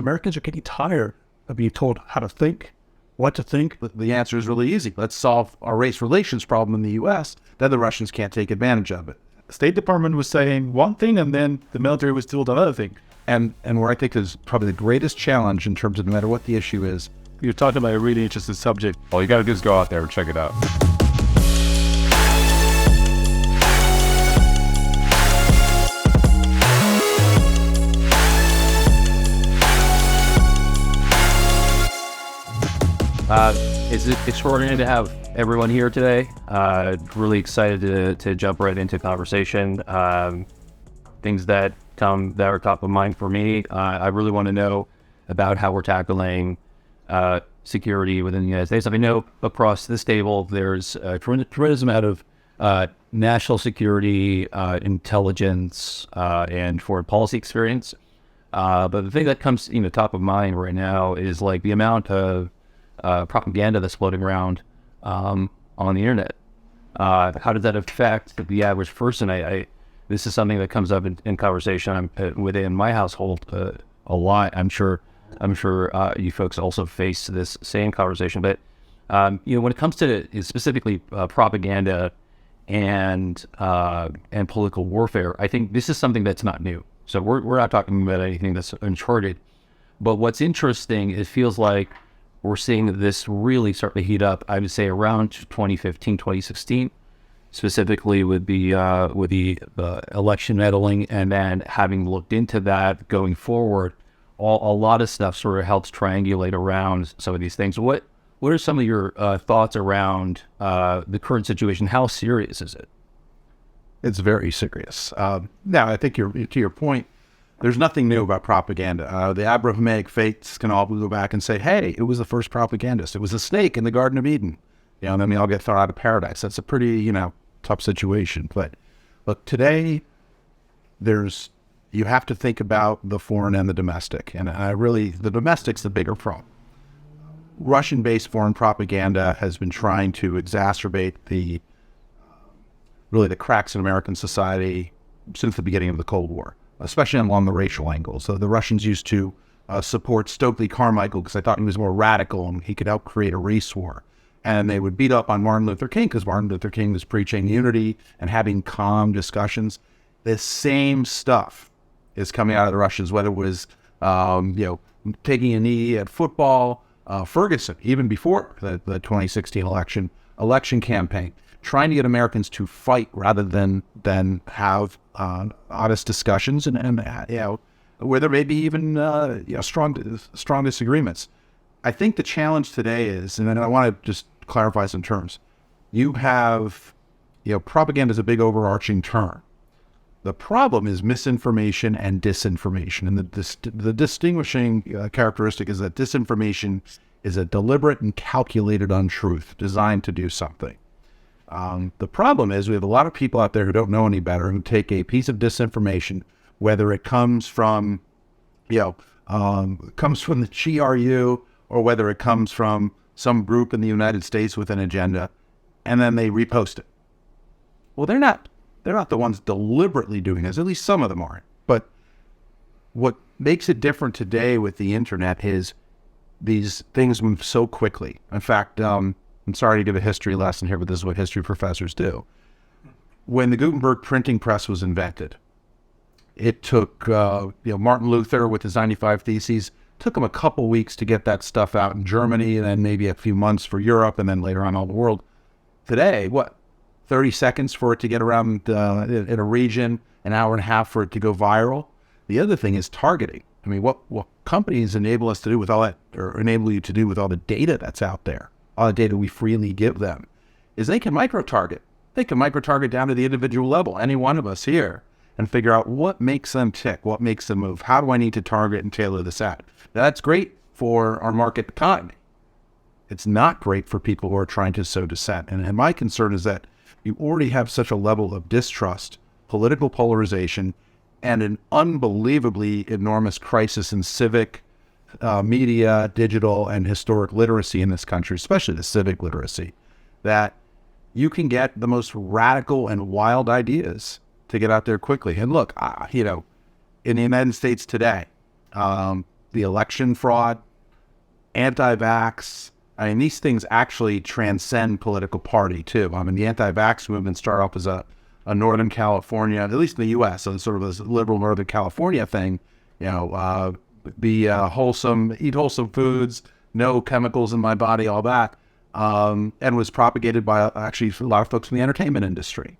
Americans are getting tired of being told how to think, what to think. The answer is really easy. Let's solve our race relations problem in the U.S. Then the Russians can't take advantage of it. The State Department was saying one thing, and then the military was told another thing. And where I think is probably the greatest challenge in terms of no matter what the issue is. You're talking about a really interesting subject. All you got to do is go out there and check it out. It's extraordinary to have everyone here today. Really excited to jump right into conversation. Things that are top of mind for me. I really want to know about how we're tackling security within the United States. I know across this table there's a tremendous amount of national security, intelligence, and foreign policy experience. But the thing that comes top of mind right now is like the amount of propaganda that's floating around on the internet. How does that affect the average person? This is something that comes up in conversation within my household a lot. I'm sure you folks also face this same conversation. But when it comes to specifically propaganda and political warfare, I think this is something that's not new. So we're not talking about anything that's uncharted. But what's interesting, it feels like we're seeing this really start to heat up, I would say around 2015, 2016, specifically with the election meddling, and then having looked into that going forward, a lot of stuff sort of helps triangulate around some of these things. What are some of your thoughts around the current situation? How serious is it? It's very serious. Now, I think to your point, there's nothing new about propaganda. The Abrahamic faiths can all go back and say, hey, it was the first propagandist. It was a snake in the Garden of Eden. And then they all get thrown out of paradise. That's a pretty, tough situation. But look, today, you have to think about the foreign and the domestic. And the domestic's the bigger problem. Russian-based foreign propaganda has been trying to exacerbate the cracks in American society since the beginning of the Cold War, especially along the racial angle. So the Russians used to support Stokely Carmichael because they thought he was more radical and he could help create a race war. And they would beat up on Martin Luther King because Martin Luther King was preaching unity and having calm discussions. The same stuff is coming out of the Russians, whether it was taking a knee at football, Ferguson, even before the 2016 election campaign, trying to get Americans to fight rather than have honest discussions and where there may be even strong disagreements. I think the challenge today is, and then I want to just clarify some terms. You have, propaganda is a big overarching term. The problem is misinformation and disinformation, and the distinguishing characteristic is that disinformation is a deliberate and calculated untruth designed to do something. The problem is we have a lot of people out there who don't know any better, who take a piece of disinformation, whether it comes from, comes from the GRU or whether it comes from some group in the United States with an agenda, and then they repost it. Well, they're not the ones deliberately doing this. At least some of them aren't. But what makes it different today with the internet is these things move so quickly. In fact, I'm sorry to give a history lesson here, but this is what history professors do. When the Gutenberg printing press was invented, it took Martin Luther with his 95 Theses, took him a couple weeks to get that stuff out in Germany, and then maybe a few months for Europe, and then later on all the world. Today, 30 seconds for it to get around in a region, an hour and a half for it to go viral. The other thing is targeting. I mean, what companies enable us to do with all that, or enable you to do with all the data that's out there, all the data we freely give them, is they can micro-target. They can micro-target down to the individual level, any one of us here, and figure out what makes them tick, what makes them move. How do I need to target and tailor this ad? That's great for our market economy. It's not great for people who are trying to sow dissent. And my concern is that you already have such a level of distrust, political polarization, and an unbelievably enormous crisis in civic, media, digital, and historic literacy in this country, especially the civic literacy, that you can get the most radical and wild ideas to get out there quickly. And look, in the United States today, the election fraud, anti-vax. I mean, these things actually transcend political party too. I mean, the anti-vax movement started off as a Northern California, at least in the U.S., so sort of this liberal Northern California thing. Be wholesome, eat wholesome foods, no chemicals in my body, all that, and was propagated by actually a lot of folks in the entertainment industry.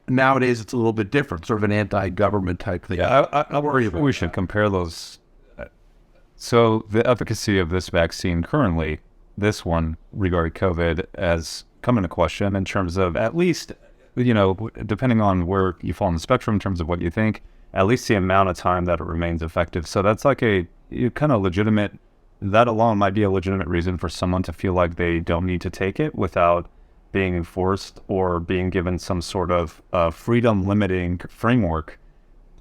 Nowadays, it's a little bit different, sort of an anti-government type thing. Yeah, I worry we should compare those. So the efficacy of this vaccine currently, this one regarding COVID, has come into question in terms of at least, depending on where you fall on the spectrum in terms of what you think, at least the amount of time that it remains effective. So that's like a kind of legitimate, that alone might be a legitimate reason for someone to feel like they don't need to take it without being enforced or being given some sort of freedom limiting framework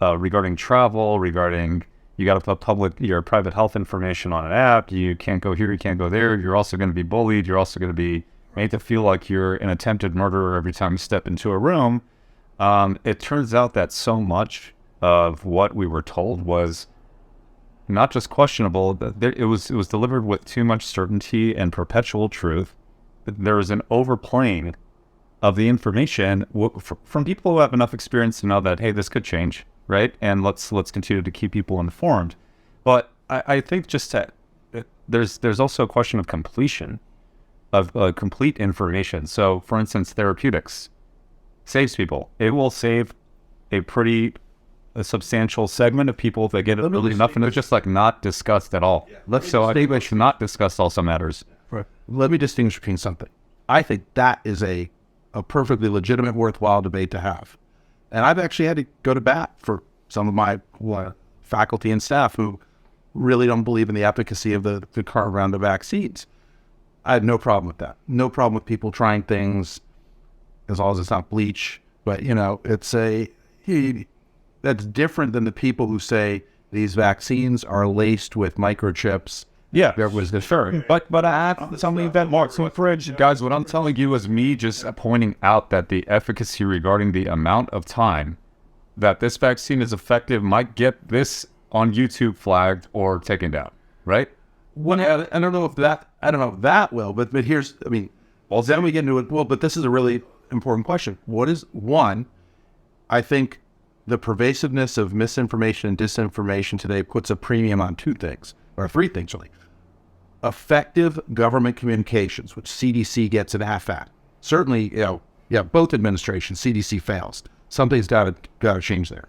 regarding travel, regarding you got to put your private health information on an app. You can't go here, you can't go there. You're also going to be bullied. You're also going to be made to feel like you're an attempted murderer every time you step into a room. It turns out that so much of what we were told was not just questionable, it was delivered with too much certainty and perpetual truth. There was an overplaying of the information from people who have enough experience to know that, hey, this could change, right? And let's continue to keep people informed. But I think just that there's also a question of completion, of complete information. So, for instance, therapeutics saves people. It will save a substantial segment of people that get it early enough, and it's just like not discussed at all. So I think we should not discuss also matters. Right. Let me distinguish between something. I think that is a perfectly legitimate, worthwhile debate to have. And I've actually had to go to bat for some of my faculty and staff who really don't believe in the efficacy of the current round of vaccines. I have no problem with that. No problem with people trying things as long as it's not bleach. But, that's different than the people who say these vaccines are laced with microchips. Yeah, there was the sure. But I have something that Mark. So, guys, what I'm telling you is me just pointing out that the efficacy regarding the amount of time that this vaccine is effective might get this on YouTube flagged or taken down, right? I don't know if that will, but here's, then we get into it. Well, but this is a really important question. What is one? I think the pervasiveness of misinformation and disinformation today puts a premium on two things, or three things really. Effective government communications, which CDC gets an F at. Certainly, both administrations, CDC fails. Something's got to change there.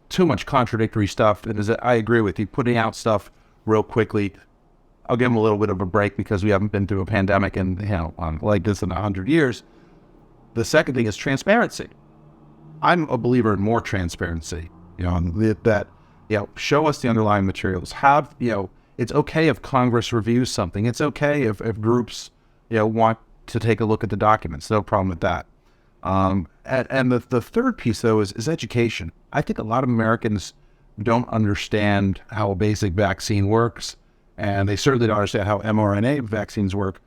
Too much contradictory stuff. And I agree with you, putting out stuff real quickly. I'll give them a little bit of a break because we haven't been through a pandemic like this in 100 years. The second thing is transparency. I'm a believer in more transparency. Show us the underlying materials. It's okay if Congress reviews something. It's okay if groups, want to take a look at the documents. No problem with that. And the third piece, though, is education. I think a lot of Americans don't understand how a basic vaccine works, and they certainly don't understand how mRNA vaccines work.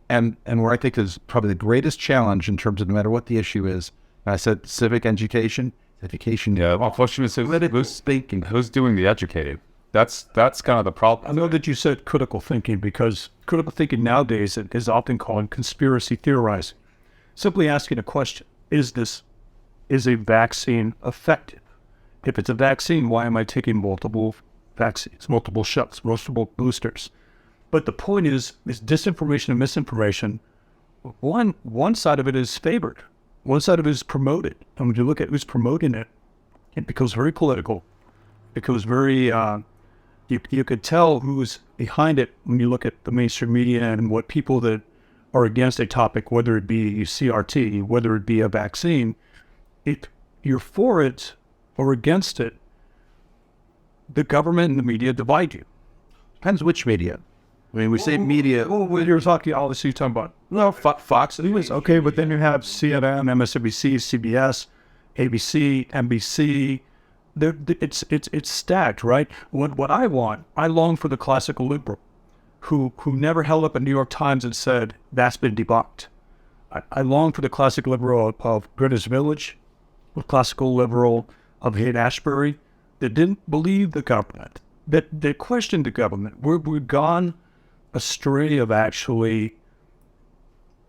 And where I think is probably the greatest challenge in terms of no matter what the issue is, I said civic education. Yeah, my question is who's thinking? Who's doing the educating? That's kind of the problem. I know that you said critical thinking because critical thinking nowadays is often called conspiracy theorizing. Simply asking a question, is a vaccine effective? If it's a vaccine, why am I taking multiple vaccines, multiple shots, multiple boosters? But the point is disinformation and misinformation, one side of it is favored. One side of it is promoted. And when you look at who's promoting it, it becomes very political. It becomes very, you could tell who's behind it when you look at the mainstream media and what people that are against a topic, whether it be CRT, whether it be a vaccine, if you're for it or against it, the government and the media divide you. Depends which media. We say media. You're talking, obviously, you're talking about Fox News. Okay, but then you have CNN, MSNBC, CBS, ABC, NBC. It's stacked, right? What I long for the classical liberal who never held up a New York Times and said, that's been debunked. I long for the classical liberal of Greenwich Village, the classical liberal of Haight-Ashbury, that didn't believe the government, they question the government. We've gone astray of actually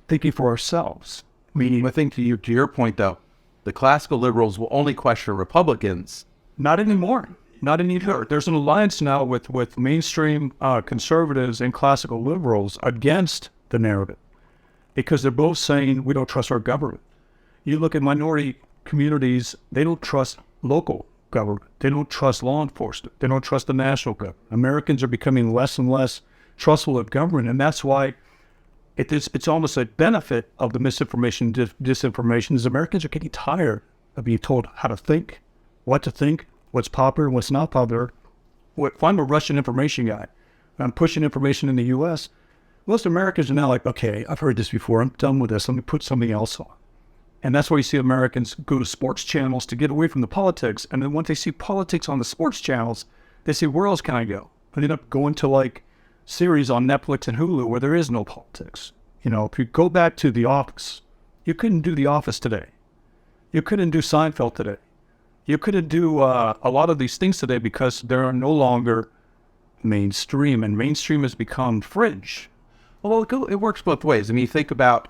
thinking for ourselves. Meaning, I think to your point, though, the classical liberals will only question Republicans. not anymore. Not anymore. There's an alliance now with mainstream conservatives and classical liberals against the narrative, because they're both saying we don't trust our government. You look at minority communities, they don't trust local government. They don't trust law enforcement. They don't trust the national government. Americans are becoming less and less trustful of government, and that's why it's almost a benefit of the misinformation, disinformation, is Americans are getting tired of being told how to think, what's popular, what's not popular. If I'm a Russian information guy, and I'm pushing information in the U.S., most Americans are now like, okay, I've heard this before. I'm done with this. Let me put something else on. And that's why you see Americans go to sports channels to get away from the politics. And then once they see politics on the sports channels, they say, where else can I go? They end up going to like series on Netflix and Hulu where there is no politics. You know, if you go back to The Office, you couldn't do The Office today. You couldn't do Seinfeld today. You couldn't do a lot of these things today because they're no longer mainstream, and mainstream has become fringe. Well, it works both ways. I mean, you think about,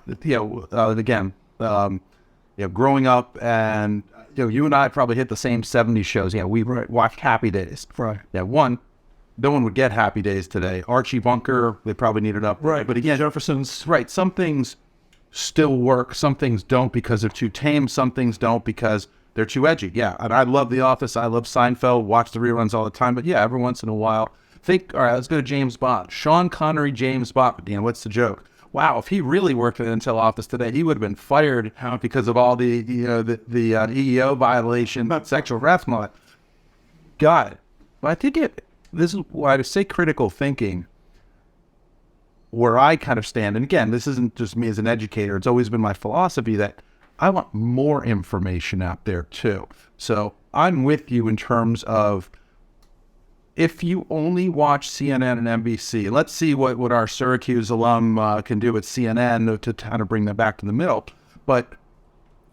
growing up, and you and I probably hit the same 70s shows. Yeah, we watched Happy Days. Right. Yeah, no one would get Happy Days today. Archie Bunker, they probably need it up. Right. But again, Jefferson's. Right. Some things still work. Some things don't because they're too tame. Some things don't because they're too edgy. Yeah. And I love The Office. I love Seinfeld. Watch the reruns all the time. But yeah, every once in a while, all right, let's go to James Bond. Sean Connery, James Bond. What's the joke? Wow, if he really worked in the Intel office today, he would have been fired because of all the EEO violation, sexual harassment. Got it. But I think this is why to say critical thinking, where I kind of stand, and again, this isn't just me as an educator, it's always been my philosophy that I want more information out there too. So I'm with you in terms of, if you only watch CNN and NBC, let's see what our Syracuse alum can do at CNN to kind of bring them back to the middle. But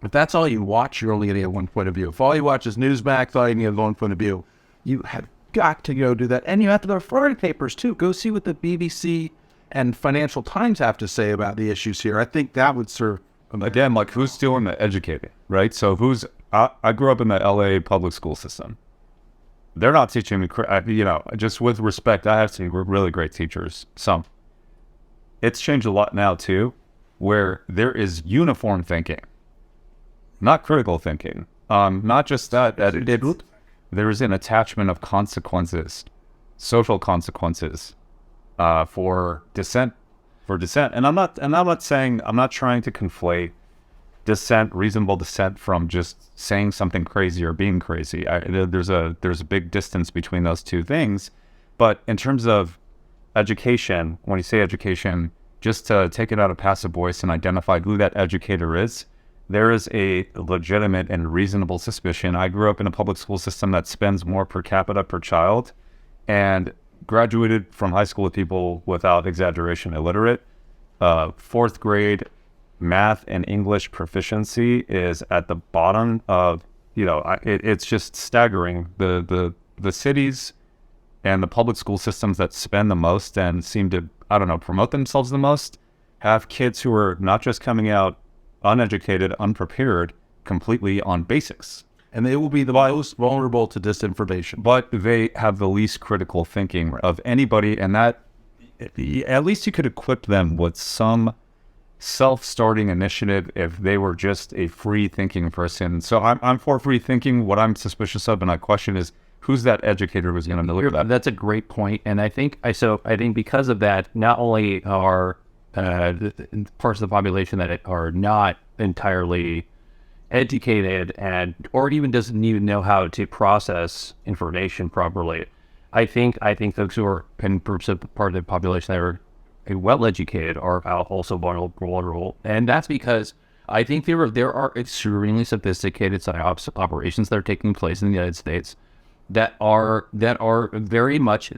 if that's all you watch, you're only going to get one point of view. If all you watch is Newsmax, all you get one point of view. You have got to go do that. And you have to go to foreign papers too. Go see what the BBC and Financial Times have to say about the issues here. I think that would serve. Again, like, who's doing the educating, right? So I grew up in the LA public school system. They're not teaching me, just with respect, I have some really great teachers. Some. It's changed a lot now too, where there is uniform thinking, not critical thinking. Not just that there is an attachment of consequences, social consequences, for dissent. And I'm not trying to conflate reasonable dissent from just saying something crazy or being crazy. There's a big distance between those two things. But in terms of education, when you say education, just to take it out of passive voice and identify who that educator is, there is a legitimate and reasonable suspicion. I grew up in a public school system that spends more per capita per child, and graduated from high school with people, without exaggeration, illiterate. Fourth grade math and English proficiency is at the bottom of, it's just staggering. The cities and the public school systems that spend the most and seem to, promote themselves the most, have kids who are not just coming out uneducated, unprepared, completely on basics. And they will be the most vulnerable to disinformation. But they have the least critical thinking of anybody, and that, at least you could equip them with some self-starting initiative if they were just a free-thinking person. So I'm for free thinking. What I'm suspicious of, and I question, is who's that educator who's going to deliver that? That's a great point. And I think because of that, not only are parts of the population that are not entirely educated or even doesn't even know how to process information properly. I think folks who are in part of the population that are well-educated are also vulnerable. And that's because I think there are extremely sophisticated psyops operations that are taking place in the United States that are very much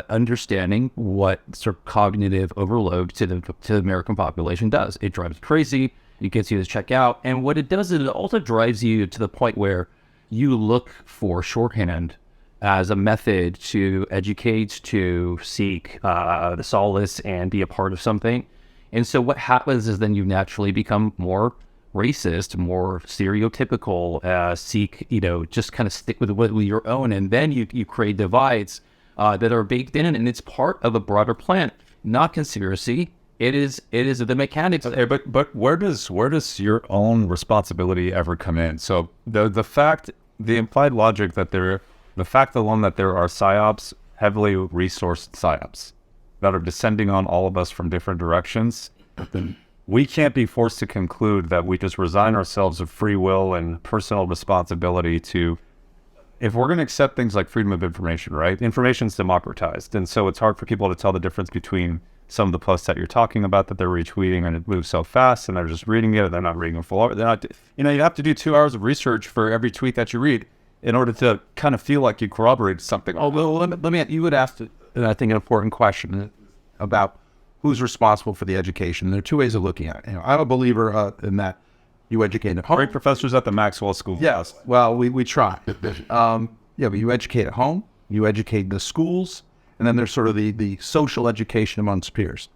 understanding what sort of cognitive overload to the American population does. It drives crazy. It gets you to check out. And what it does is it also drives you to the point where you look for shorthand as a method to educate, to seek the solace and be a part of something. And so what happens is then you naturally become more racist, more stereotypical, seek, just kind of stick with your own. And then you create divides that are baked in, and it's part of a broader plan, not conspiracy. It is the mechanics. But where does your own responsibility ever come in? So the implied logic that the fact alone that there are psyops, heavily resourced psyops, that are descending on all of us from different directions, we can't be forced to conclude that we just resign ourselves of free will and personal responsibility to, if we're going to accept things like freedom of information, right? Information's democratized. And so it's hard for people to tell the difference between some of the posts that you're talking about that they're retweeting and it moves so fast and they're just reading it, they're not reading it full. They're not, you have to do 2 hours of research for every tweet that you read in order to kind of feel like you corroborate something. Oh, well, let me, you would ask, I think, an important question about who's responsible for the education. There are two ways of looking at it. I'm a believer in that you educate at home. Great professors at the Maxwell School. Yes, well, we try. But you educate at home, you educate the schools, and then there's sort of the social education amongst peers.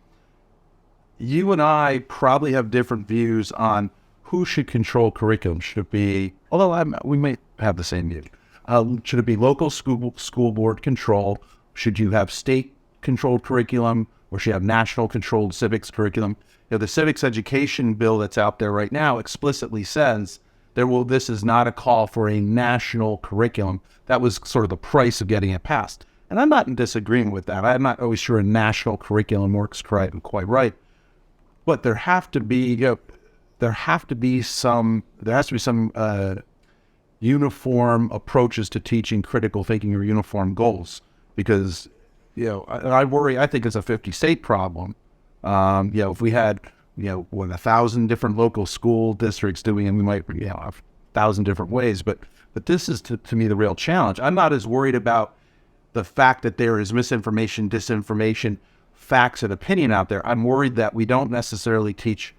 You and I probably have different views on who should control curriculum. Should it be, although we may have the same view, should it be local school board control? Should you have state-controlled curriculum, or should you have national-controlled civics curriculum? The civics education bill that's out there right now explicitly says this is not a call for a national curriculum. That was sort of the price of getting it passed. And I'm not in disagreeing with that. I'm not always sure a national curriculum works quite right. But there has to be some uniform approaches to teaching critical thinking, or uniform goals, because I think it's a 50-state problem. If we had 1,000 different local school districts doing it, we might have 1,000 different ways. But this is to me the real challenge. I'm not as worried about the fact that there is misinformation, disinformation, facts, and opinion out there. I'm worried that we don't necessarily teach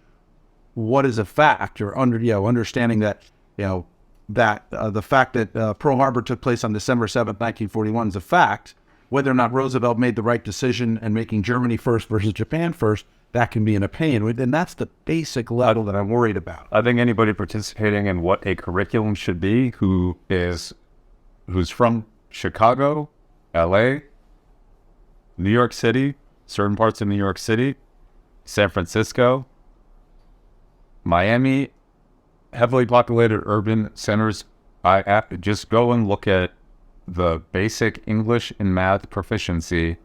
what is a fact, or understanding that the fact that Pearl Harbor took place on December 7th, 1941 is a fact. Whether or not Roosevelt made the right decision and making Germany first versus Japan first, that can be an opinion. And that's the basic level that I'm worried about. I think anybody participating in what a curriculum should be, who's from Chicago, LA, New York City, certain parts of New York City, San Francisco, Miami, heavily populated urban centers, I just go and look at the basic English and math proficiency.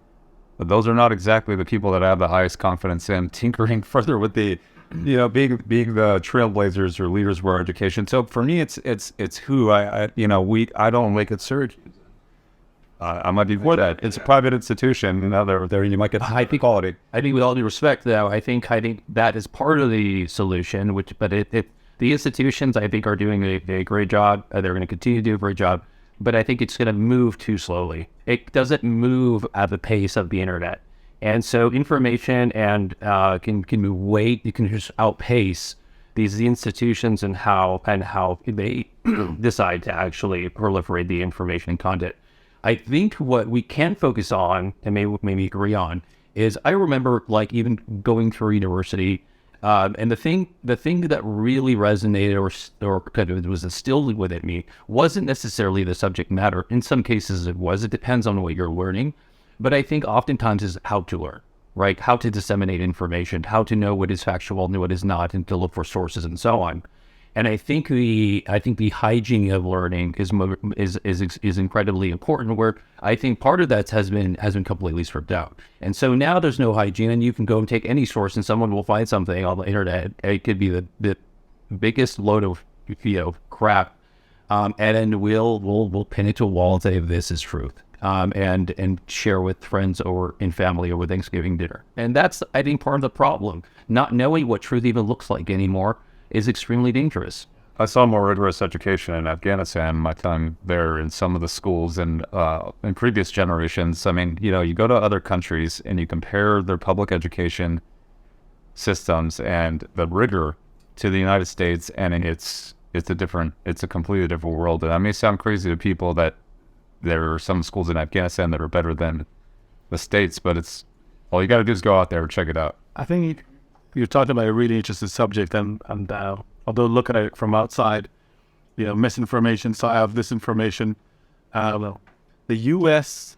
But those are not exactly the people that I have the highest confidence in tinkering further with the, being the trailblazers or leaders of our education. So for me, it's who I don't make it surge. I might be for that. It's a private institution. There you might get high quality. I think with all due respect, though, I think that is part of the solution. But the institutions, I think, are doing a great job. They're going to continue to do a great job. But I think it's going to move too slowly. It doesn't move at the pace of the internet, and so information and can move it can just outpace these institutions and how they decide to actually proliferate the information and content. I think what we can focus on, and maybe agree on, is I remember even going through university, and the thing that really resonated or kind of was instilled within me wasn't necessarily the subject matter. In some cases it was. It depends on what you're learning. But I think oftentimes is how to learn, right? How to disseminate information, how to know what is factual and what is not, and to look for sources and so on. And I think the hygiene of learning is incredibly important. Where I think part of that has been completely stripped out, and so now there's no hygiene, and you can go and take any source, and someone will find something on the internet. It could be the biggest load of crap, and then we'll pin it to a wall and say this is truth, and share with friends or in family over Thanksgiving dinner. And that's, I think, part of the problem. Not knowing what truth even looks like anymore is extremely dangerous. I saw more rigorous education in Afghanistan, my time there in some of the schools, and in previous generations. I mean, you go to other countries and you compare their public education systems and the rigor to the United States, and it's a completely different world. And that may sound crazy to people that there are some schools in Afghanistan that are better than the States, but it's all you got to do is go out there and check it out. I think you're talking about a really interesting subject, and although looking at it from outside, misinformation, Psyops, disinformation, the U.S.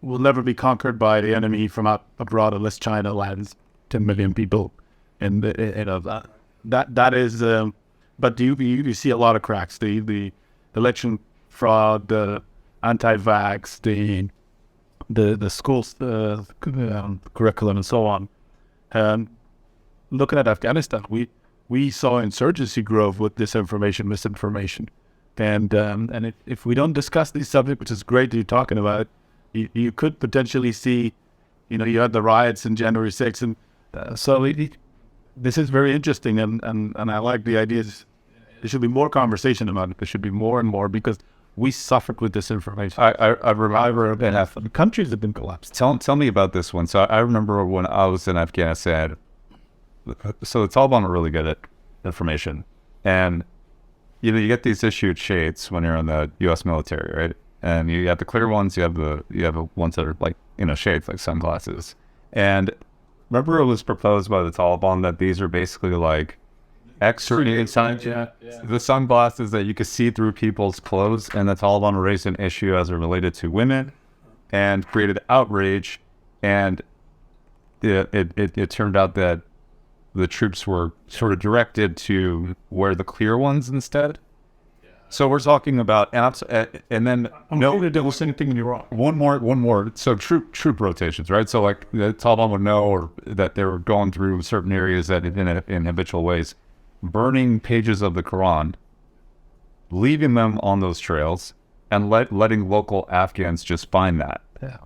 will never be conquered by the enemy from abroad unless China lands 10 million people, and that is. But you see a lot of cracks. The election fraud, the anti-vax, the schools curriculum, and so on. And looking at Afghanistan, we saw insurgency growth with disinformation, misinformation, and if we don't discuss these subjects, which is great that you're talking about, you could potentially see, you had the riots in January 6th, and so this is very interesting, and I like the ideas. There should be more conversation about it. There should be more and more, because we suffered with disinformation. I remember the countries have been collapsed. Tell me about this one. So I remember when I was in Afghanistan. So the Taliban are really good at information, and you get these issued shades when you're in the U.S. military, right? And you have the clear ones, you have the ones that are like shades, like sunglasses. And remember, it was proposed by the Taliban that these are basically like X-ray the sunglasses that you could see through people's clothes, and the Taliban raised an issue as it related to women and created outrage, and it turned out that the troops were sort of directed to wear the clear ones instead. So we're talking about, and then there was anything wrong. One more. So troop rotations, right? So like the Taliban would know, or that they were going through certain areas that in habitual ways, burning pages of the Quran, leaving them on those trails, and letting local Afghans just find that. Yeah,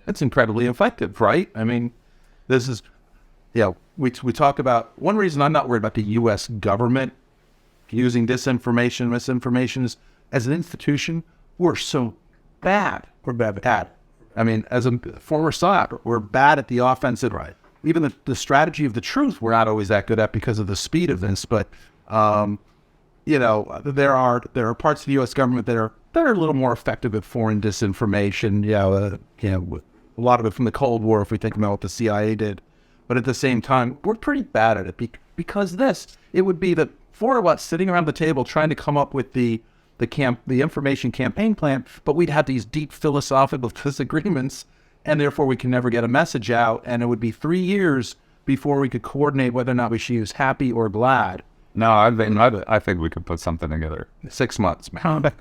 that's incredibly effective, right? I mean, this is, we talk about, one reason I'm not worried about the U.S. government using disinformation, misinformation is, as an institution, we're so bad. We're bad at. I mean, as a former SOC, we're bad at the offensive. Right. Even the strategy of the truth, we're not always that good at because of the speed of this. But there are parts of the U.S. government that are a little more effective at foreign disinformation. A lot of it from the Cold War, if we think about what the CIA did. But at the same time, we're pretty bad at it because it would be the four of us sitting around the table trying to come up with the information campaign plan, but we'd have these deep philosophical disagreements, and therefore we can never get a message out, and it would be 3 years before we could coordinate whether or not we should use happy or glad. No, I think we could put something together. 6 months, man.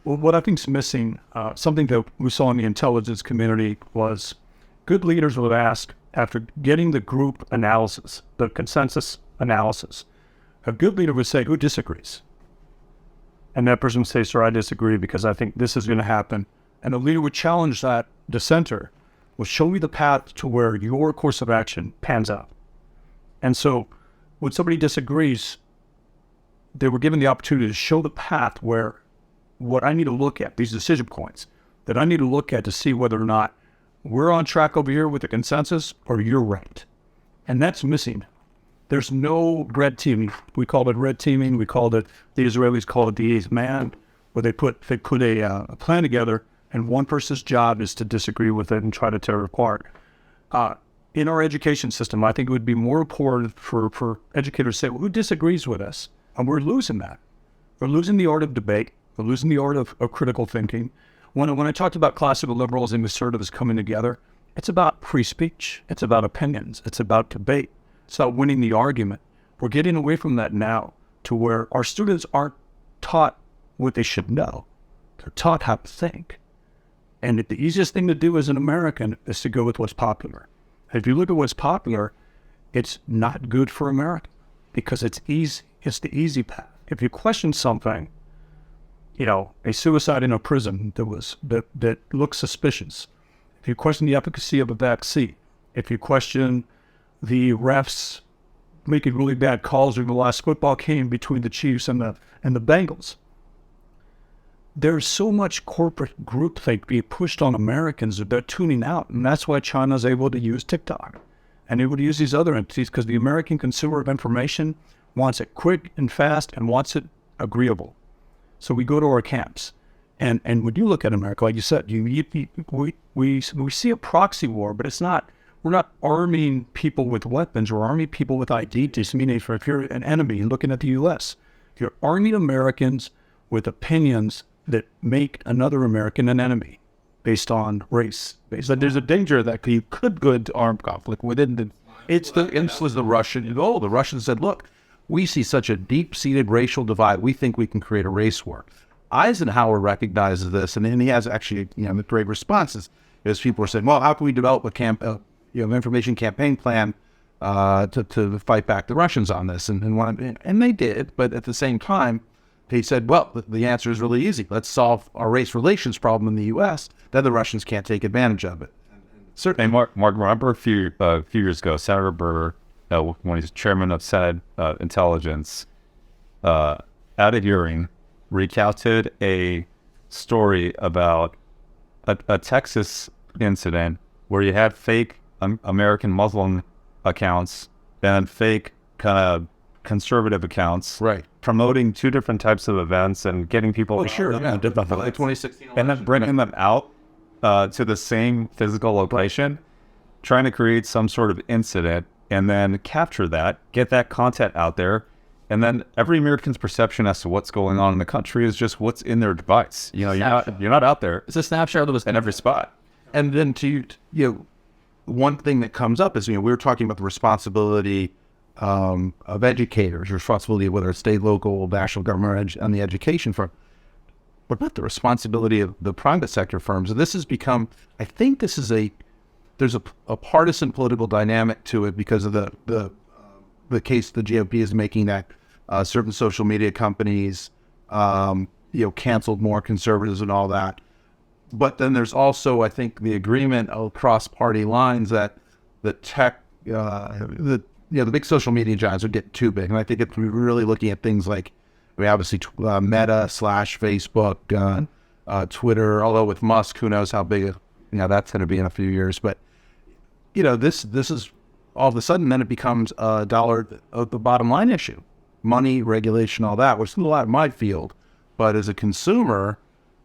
Well, what I think's missing, something that we saw in the intelligence community, was good leaders would ask, after getting the group analysis, the consensus analysis, a good leader would say, who disagrees? And that person would say, sir, I disagree because I think this is going to happen. And the leader would challenge that dissenter, will show me the path to where your course of action pans out. And so when somebody disagrees, they were given the opportunity to show the path where what I need to look at, these decision points, that I need to look at to see whether or not we're on track over here with the consensus or you're right. And that's missing. There's no red teaming. We called it red teaming. We called it, the Israelis call it the eighth man, where they put a plan together, and one person's job is to disagree with it and try to tear it apart. In our education system, I think it would be more important for educators to say, well, who disagrees with us? And we're losing that. We're losing the art of debate. We're losing the art of critical thinking. When I talked about classical liberals and conservatives coming together, it's about free speech. It's about opinions. It's about debate. It's about winning the argument. We're getting away from that now to where our students aren't taught what they should know. They're taught how to think. And the easiest thing to do as an American is to go with what's popular. If you look at what's popular, it's not good for America because it's easy. It's the easy path. If you question something, a suicide in a prison that looks suspicious, if you question the efficacy of a vaccine, if you question the refs making really bad calls during the last football game between the Chiefs and the Bengals, there's so much corporate groupthink being pushed on Americans that they're tuning out, and that's why China's able to use TikTok and able to use these other entities, because the American consumer of information wants it quick and fast and wants it agreeable. So we go to our camps. And when you look at America, like you said, we see a proxy war, but it's not. We're not arming people with weapons. We're arming people with ideas. Meaning, if you're an enemy, looking at the U.S., you're arming Americans with opinions that make another American an enemy based on race. But there's a danger that you could go into armed conflict within the. It was the Russian goal. The Russians said, "Look, we see such a deep-seated racial divide. We think we can create a race war." Eisenhower recognizes this, and then he has actually, the great responses. As people are saying, "Well, how can we develop a information campaign plan to fight back the Russians on this?" And they did, but at the same time, he said, "Well, the answer is really easy. Let's solve our race relations problem in the U.S. Then the Russians can't take advantage of it." Certainly, Mark, remember a few years ago, Senator Burr, when he's chairman of Senate Intelligence, at a hearing, recounted a story about a Texas incident where you had fake American Muslim accounts and fake kind of conservative accounts, right, promoting two different types of events and getting people like 2016 and then bringing them out to the same physical location, trying to create some sort of incident and then capture that, get that content out there, and then every American's perception as to what's going on in the country is just what's in their device. You're not out there. It's a snapshot of in every spot. And then one thing that comes up is, we were talking about the responsibility of educators, responsibility of whether it's state, local, national government, on the education front. What about the responsibility of the private sector firms? And this has become, I think there's a partisan political dynamic to it because of the case the GOP is making that certain social media companies, canceled more conservatives and all that. But then there's also, I think, the agreement across party lines that the tech, the big social media giants are getting too big. And I think if we're really looking at things like, obviously Meta / Facebook, Twitter, although with Musk, who knows how big that's going to be in a few years. But, this is all of a sudden, then it becomes a dollar of the bottom line issue. Money, regulation, all that, which is a lot in my field. But as a consumer,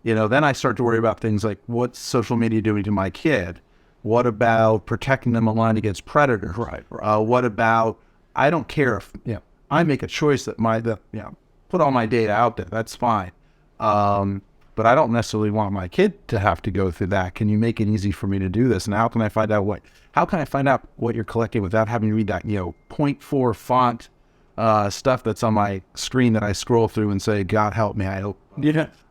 then I start to worry about things like, what's social media doing to my kid? What about protecting them online against predators? Right. What about, I don't care if I make a choice that put all my data out there. That's fine. But I don't necessarily want my kid to have to go through that. Can you make it easy for me to do this? And how can I find out what you're collecting without having to read that 0.4 font stuff that's on my screen that I scroll through and say, God help me, I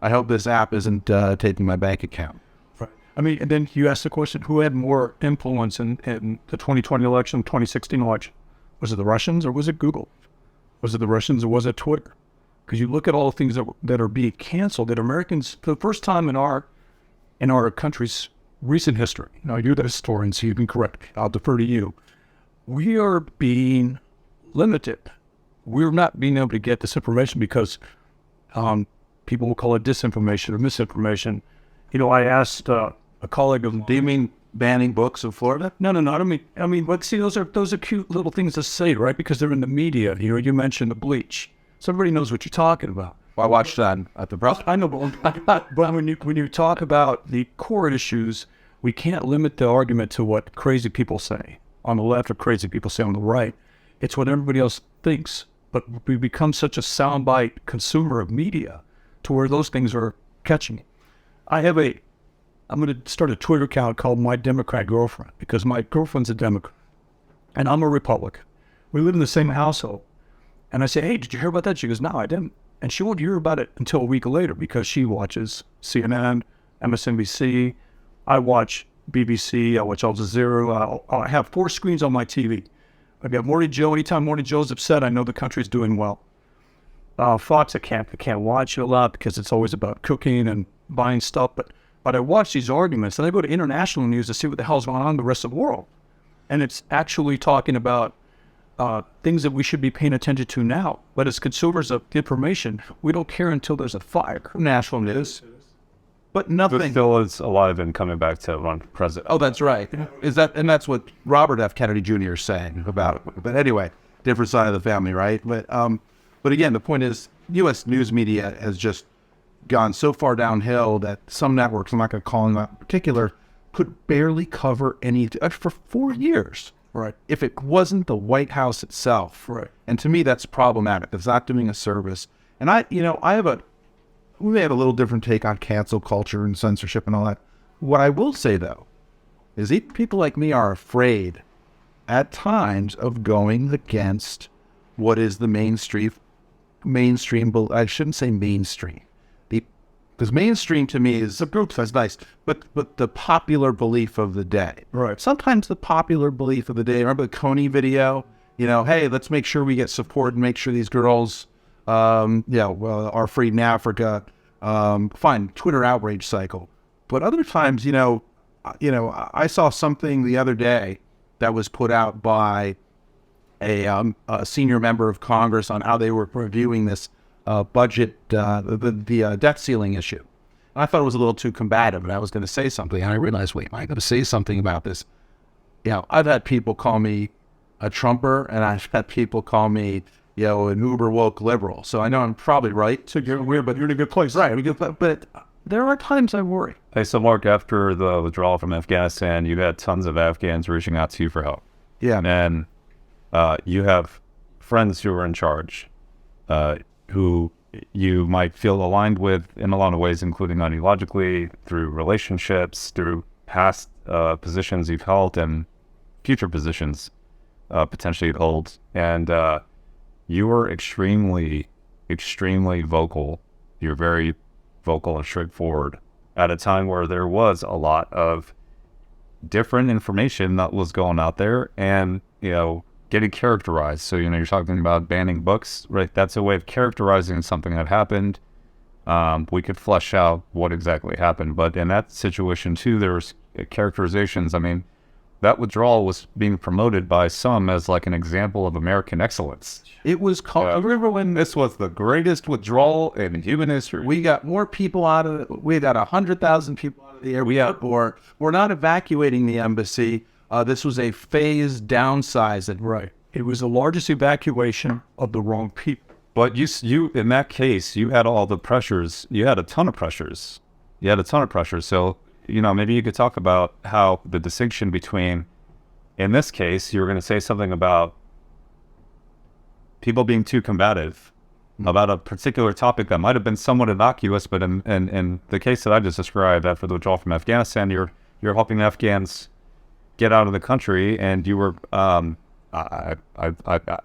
hope this app isn't taking my bank account. Right. I mean, and then you asked the question, who had more influence in the 2020 election, 2016 election? Was it the Russians or was it Google? Was it the Russians or was it Twitter? Because you look at all the things that are being canceled, that Americans, for the first time in our country's recent history, you're the historian, so you can correct me. I'll defer to you. We are being limited. We're not being able to get this information because people will call it disinformation or misinformation. I asked a colleague of mine. Do you mean banning books in Florida? No. I mean, but see, those are cute little things to say, right? Because they're in the media. You mentioned the bleach. So everybody knows what you're talking about. Well, I watched that at the press. I know, but when you talk about the core issues, we can't limit the argument to what crazy people say on the left or crazy people say on the right. It's what everybody else thinks. But we become such a soundbite consumer of media to where those things are catching. I'm going to start a Twitter account called My Democrat Girlfriend because my girlfriend's a Democrat and I'm a Republican. We live in the same household. And I say, hey, did you hear about that? She goes, no, I didn't. And she won't hear about it until a week later because she watches CNN, MSNBC. I watch BBC. I watch Al Jazeera. I have 4 screens on my TV. I've got Morning Joe. Anytime Morning Joe's upset, I know the country's doing well. Fox, I can't watch it a lot because it's always about cooking and buying stuff. But I watch these arguments, and I go to international news to see what the hell's going on in the rest of the world. And it's actually talking about things that we should be paying attention to now. But as consumers of information, we don't care until there's a fire. National news. But nothing. But still is alive and coming back to run president. Oh, that's right. And that's what Robert F. Kennedy Jr. is saying about it. But anyway, different side of the family, right? But again, the point is, U.S. news media has just gone so far downhill that some networks, I'm not going to call them out in particular, could barely cover any for 4 years. Right. If it wasn't the White House itself. Right. And to me, that's problematic. It's not doing a service. And we may have a little different take on cancel culture and censorship and all that. What I will say, though, is even people like me are afraid at times of going against what is the mainstream, I shouldn't say mainstream. Because mainstream to me is a group that's nice, but the popular belief of the day. Right. Sometimes the popular belief of the day. Remember the Coney video? Hey, let's make sure we get support and make sure these girls, are freed in Africa. Fine, Twitter outrage cycle. But other times, I saw something the other day that was put out by a senior member of Congress on how they were reviewing this budget, the debt ceiling issue. And I thought it was a little too combative, and I was going to say something, and I realized, wait, am I going to say something about this? I've had people call me a Trumper, and I've had people call me, an uber woke liberal. So I know I'm probably right. So you're weird, but you're in a good place. Right. But there are times I worry. Hey, so Mark, after the withdrawal from Afghanistan, you had tons of Afghans reaching out to you for help. Yeah. And you have friends who are in charge, who you might feel aligned with in a lot of ways, including ideologically, through relationships, through past positions you've held and future positions potentially you'd hold. And you were extremely, extremely vocal. You're very vocal and straightforward at a time where there was a lot of different information that was going out there and, getting characterized. So, you're talking about banning books, right? That's a way of characterizing something that happened. We could flesh out what exactly happened. But in that situation, too, there was characterizations. I mean, that withdrawal was being promoted by some as like an example of American excellence. It was called, remember when This was the greatest withdrawal in human history. we got more people out of it? We got 100,000 people out of the airport. We're not evacuating the embassy. This was a phased downsizing. Right. It was the largest evacuation of the wrong people. But you in that case, you had all the pressures. You had a ton of pressures. So, maybe you could talk about how the distinction between, in this case, you were going to say something about people being too combative about a particular topic that might have been somewhat innocuous, but in the case that I just described, after the withdrawal from Afghanistan, you're helping the Afghans get out of the country, and you were I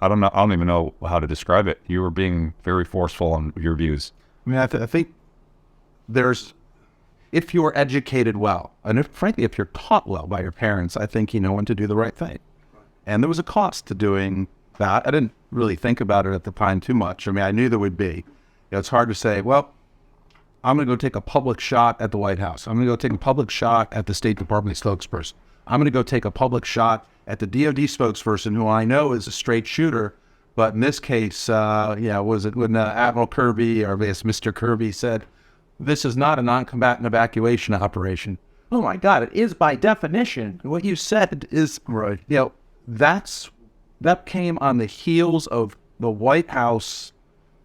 don't even know how to describe it. You were being very forceful on your views. I mean, I think if you're educated well, and frankly, if you're taught well by your parents, I think you know when to do the right thing. And there was a cost to doing that. I didn't really think about it at the time too much. I mean, I knew there would be. It's hard to say, well, I'm going to go take a public shot at the White House. I'm going to go take a public shot at the State Department spokesperson. I'm going to go take a public shot at the DOD spokesperson, who I know is a straight shooter. But in this case, was it when Admiral Kirby, or I guess Mr. Kirby, said, this is not a non-combatant evacuation operation. Oh my God, it is by definition. What you said is, Right. That came on the heels of the White House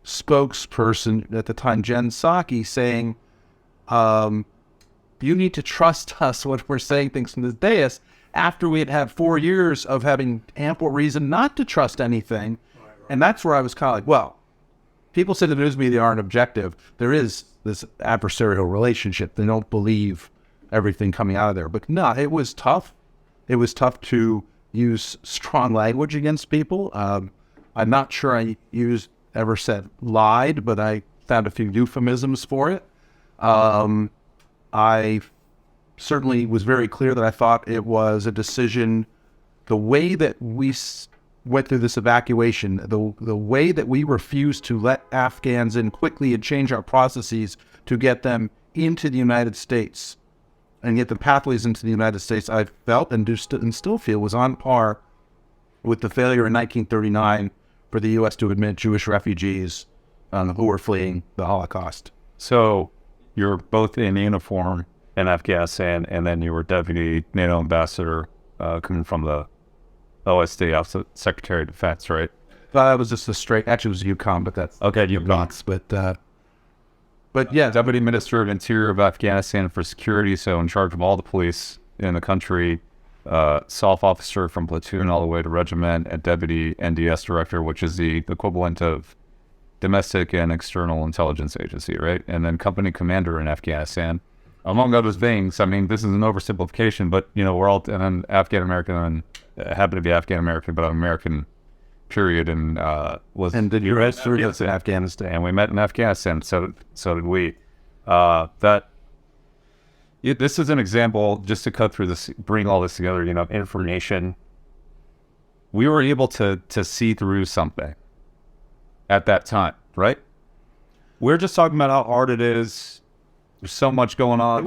spokesperson at the time, Jen Psaki, saying, you need to trust us when we're saying things from this dais, after we had had 4 years of having ample reason not to trust anything. Right. And that's where I was kind of like, well, people say the news media aren't objective. There is this adversarial relationship. They don't believe everything coming out of there. But no, it was tough. It was tough to use strong language against people. I'm not sure I ever said lied, but I found a few euphemisms for it. I certainly was very clear that I thought it was a decision, the way that we went through this evacuation, the way that we refused to let Afghans in quickly and change our processes to get them into the United States and get the pathways into the United States, I felt and still feel was on par with the failure in 1939 for the U.S. to admit Jewish refugees who were fleeing the Holocaust. So you're both in uniform in Afghanistan, and then you were deputy NATO ambassador coming from the OSD, Secretary of Defense, right? That was just actually it was UCOM, but that's okay. UCOM, but But yeah, Deputy Minister of Interior of Afghanistan for security, so in charge of all the police in the country, staff officer from platoon all the way to regiment, and deputy NDS director, which is the equivalent of domestic and external intelligence agency, right? And then company commander in Afghanistan, among other things. I mean, this is an oversimplification, but we're all an Afghan American, and happen to be Afghan American, but I'm American, period. And did you rest through this in Afghanistan? And we met in Afghanistan. So did we. This is an example, just to cut through this, bring all this together. Information. We were able to see through something at that time, right? We're just talking about how hard it is. There's so much going on. It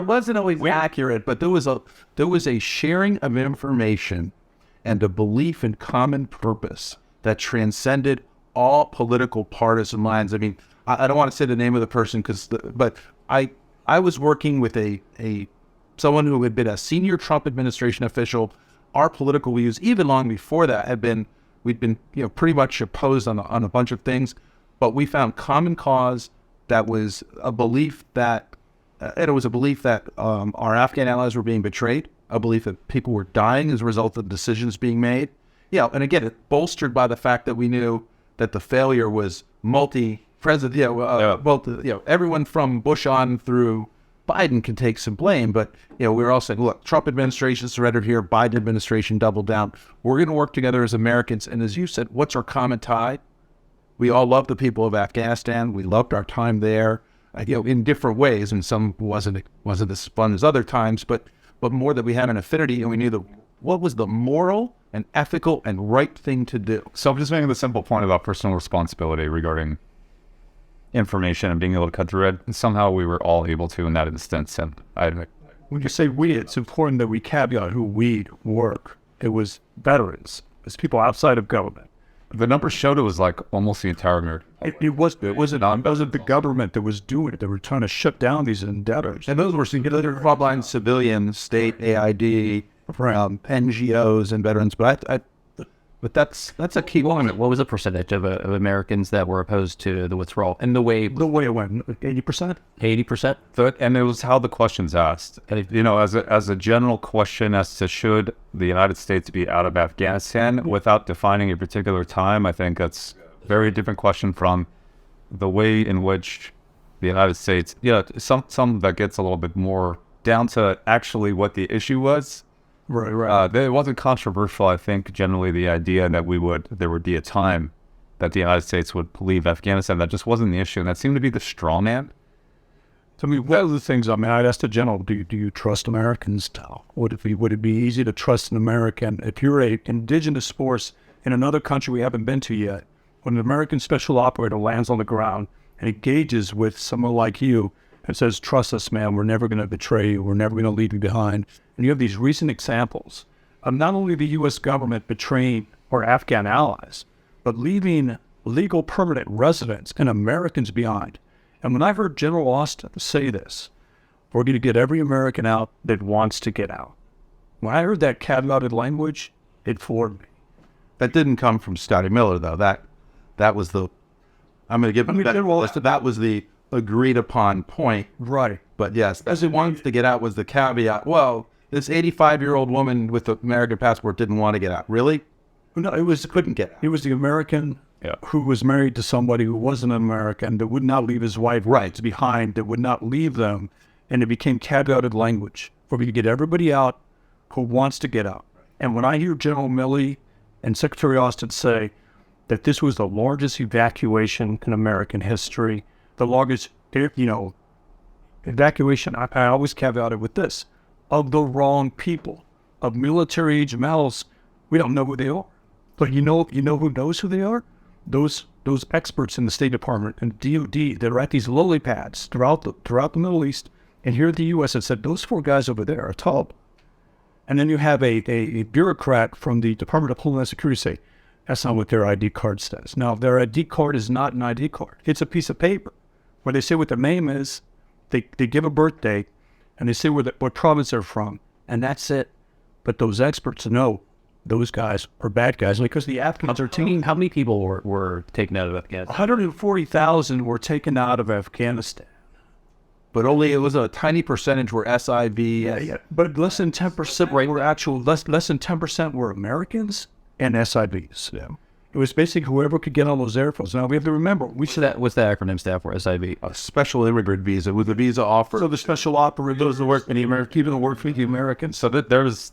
wasn't always accurate, but there was a sharing of information and a belief in common purpose that transcended all political partisan lines. I mean, I don't want to say the name of the person, but I was working with someone who had been a senior Trump administration official. Our political views, even long before that, we'd been pretty much opposed on a bunch of things, but we found common cause. That was a belief that our Afghan allies were being betrayed, a belief that people were dying as a result of decisions being made. And again, it bolstered by the fact that we knew that the failure was multi-president. Everyone from Bush on through Biden can take some blame, but we were all saying, look, Trump administration surrendered here, Biden administration doubled down. We're going to work together as Americans, and as you said, what's our common tie? We all love the people of Afghanistan. We loved our time there, in different ways, and some wasn't as fun as other times, but more that we had an affinity, and we knew what was the moral and ethical and right thing to do. So I'm just making the simple point about personal responsibility regarding information and being able to cut through it. And somehow we were all able to in that instance. And when you say we, it's important that we caveat who we work. It was veterans. It's people outside of government. The numbers showed it was like almost the entire American. It wasn't the government that was doing it. They were trying to shut down these endeavors. And those were frontline civilians, state AID, NGOs, and veterans. But that's a key one. What was the percentage of Americans that were opposed to the withdrawal? And the way it went, 80%? 80%? And it was how the question's asked. As a general question as to should the United States be out of Afghanistan without defining a particular time, I think that's a very different question from the way in which the United States, some that gets a little bit more down to actually what the issue was. Right. It wasn't controversial, I think, generally the idea that there would be a time that the United States would leave Afghanistan. That just wasn't the issue, and that seemed to be the straw man. So, one of the things, I'd ask the general, do you trust Americans now? Would it be easy to trust an American? If you're an indigenous force in another country we haven't been to yet, when an American special operator lands on the ground and engages with someone like you and says, trust us, man, we're never going to betray you, we're never going to leave you behind. And you have these recent examples of not only the U.S. government betraying our Afghan allies, but leaving legal permanent residents and Americans behind. And when I heard General Austin say this, we're going to get every American out that wants to get out. When I heard that caveated language, it floored me. That didn't come from Scotty Miller, though. That was the, I'm going to give him that was the agreed upon point. Right. But yes, as it wants to get out was the caveat. Well, this 85-year-old woman with the American passport didn't want to get out. Really? No, couldn't get out. It was the American who was married to somebody who wasn't an American, that would not leave his wife behind, that would not leave them. And it became caveated language where we could get everybody out who wants to get out. And when I hear General Milley and Secretary Austin say that this was the largest evacuation in American history, the largest, evacuation, I always caveat it with this, of the wrong people, of military-age males. We don't know who they are. But you know who knows who they are? Those experts in the State Department and DOD that are at these lily pads throughout the Middle East, and here at the U.S. that said, those four guys over there are Taliban. And then you have a bureaucrat from the Department of Homeland Security say, that's not what their ID card says. Now, their ID card is not an ID card. It's a piece of paper where they say what their name is, they give a birth date, and they say what province they're from, and that's it. But those experts know those guys are bad guys because the Afghans are taking. How many people were taken out of Afghanistan? 140,000 were taken out of Afghanistan. But only it was a tiny percentage were SIV. Yeah. But less than 10% were actual. Less than 10% were Americans and SIVs. Yeah. It was basically whoever could get on those airplanes. Now we have to remember What's the acronym stand for? SIV. A special immigrant visa with the visa offered. So the special operators, those that work in the American people that work for the Americans. So that there's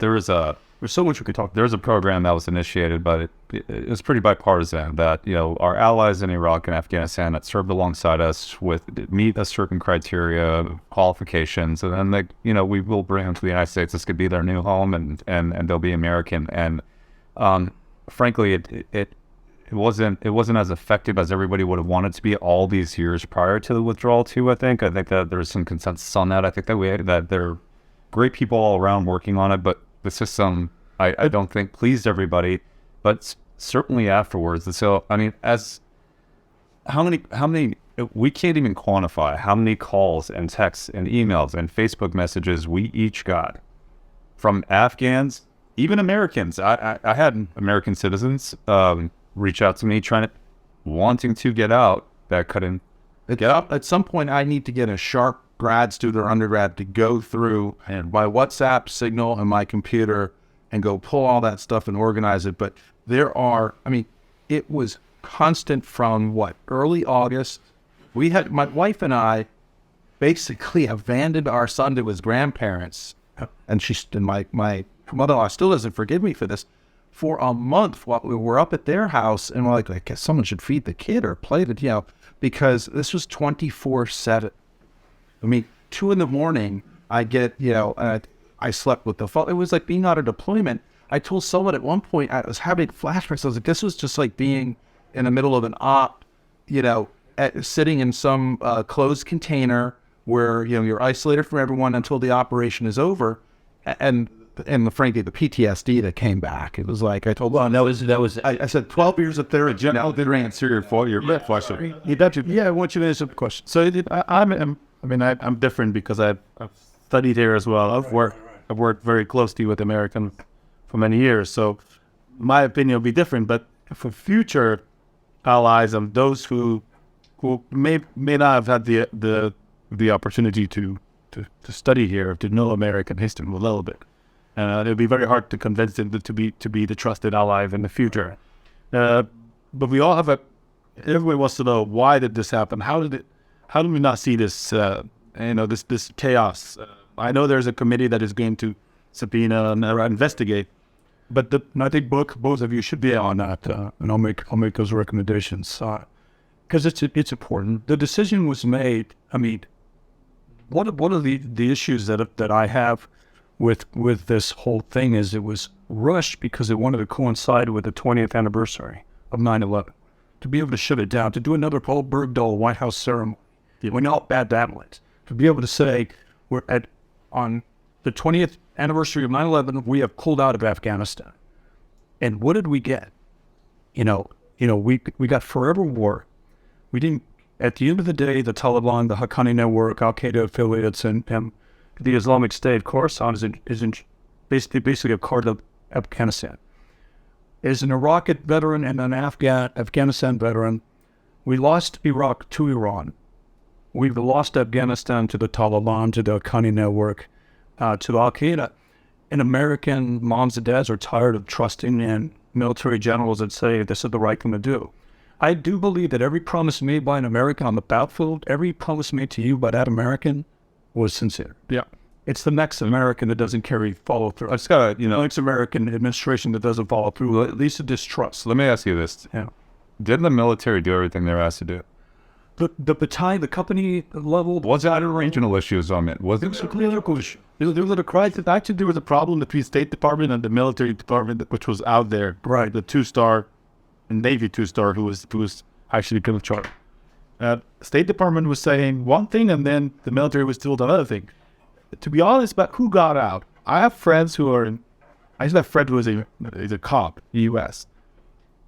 so much we could talk. There's a program that was initiated, but it was pretty bipartisan. That our allies in Iraq and Afghanistan that served alongside us meet a certain criteria, qualifications, and then we will bring them to the United States. This could be their new home, and they'll be American. And frankly, it wasn't as effective as everybody would have wanted to be all these years prior to the withdrawal too. I think that there's some consensus on that. I think that there are great people all around working on it, but the system, I don't think pleased everybody, but certainly afterwards. So, I mean, how many, we can't even quantify how many calls and texts and emails and Facebook messages we each got from Afghans, even Americans. I had American citizens reach out to me wanting to get out that couldn't get out. At some point, I need to get a sharp grad student or undergrad to go through my WhatsApp signal and my computer and go pull all that stuff and organize it. But it was constant from early August. My wife and I basically abandoned our son to his grandparents. And my mother-in-law still doesn't forgive me for this. For a month while we were up at their house, and we're like, I guess someone should feed the kid or play the, because this was 24/7. 2 a.m, I get, I slept with the phone. It was like being out of deployment. I told someone at one point, I was having flashbacks. I was like, this was just like being in the middle of an op, sitting in some closed container where, you're isolated from everyone until the operation is over. And frankly, the PTSD that came back, it was like, I told, I said 12 years of therapy. General did answer your question. Yeah, I want you to answer the question. So I'm different because I've studied here as well. I've worked very closely with Americans for many years, so my opinion will be different. But for future allies and those who may not have had the opportunity to study here, to know American history a little bit, it'll be very hard to convince them to be the trusted ally in the future. But we all have everybody wants to know, why did this happen? How did we not see this? This chaos. I know there's a committee that is going to subpoena and investigate, but I think both of you should be on that, and I'll make those recommendations because it's important. The decision was made. I mean, one of the issues that I have with this whole thing is it was rushed because it wanted to coincide with the 20th anniversary of 9/11, to be able to shut it down, to do another Paul Bergdahl White House ceremony. We know how bad that went. To be able to say on the 20th anniversary of 9/11, we have pulled out of Afghanistan, and what did we get? We got forever war. We didn't. At the end of the day, the Taliban, the Haqqani network, Al Qaeda affiliates, and the Islamic State, Khorasan is basically a part of Afghanistan. As an Iraq veteran and an Afghanistan veteran, we lost Iraq to Iran. We've lost Afghanistan to the Taliban, to the Haqqani network, to Al Qaeda. And American moms and dads are tired of trusting in military generals that say this is the right thing to do. I do believe that every promise made by an American on the battlefield, every promise made to you by that American was sincere. Yeah. It's the next American that doesn't follow through. It's got the next American administration that doesn't follow through, at least a distrust. Let me ask you this. Yeah. Didn't the military do everything they were asked to do? The battalion, the company level... Was that a regional issues on it? Was it was a political issue. There was a crisis. Actually, there was a problem between State Department and the military department, which was out there. Right. The 2-star and Navy 2-star who was actually in charge. State Department was saying one thing, and then the military was told another thing. To be honest about who got out, I have friends who are in... I just have a friend who is a cop in the U.S.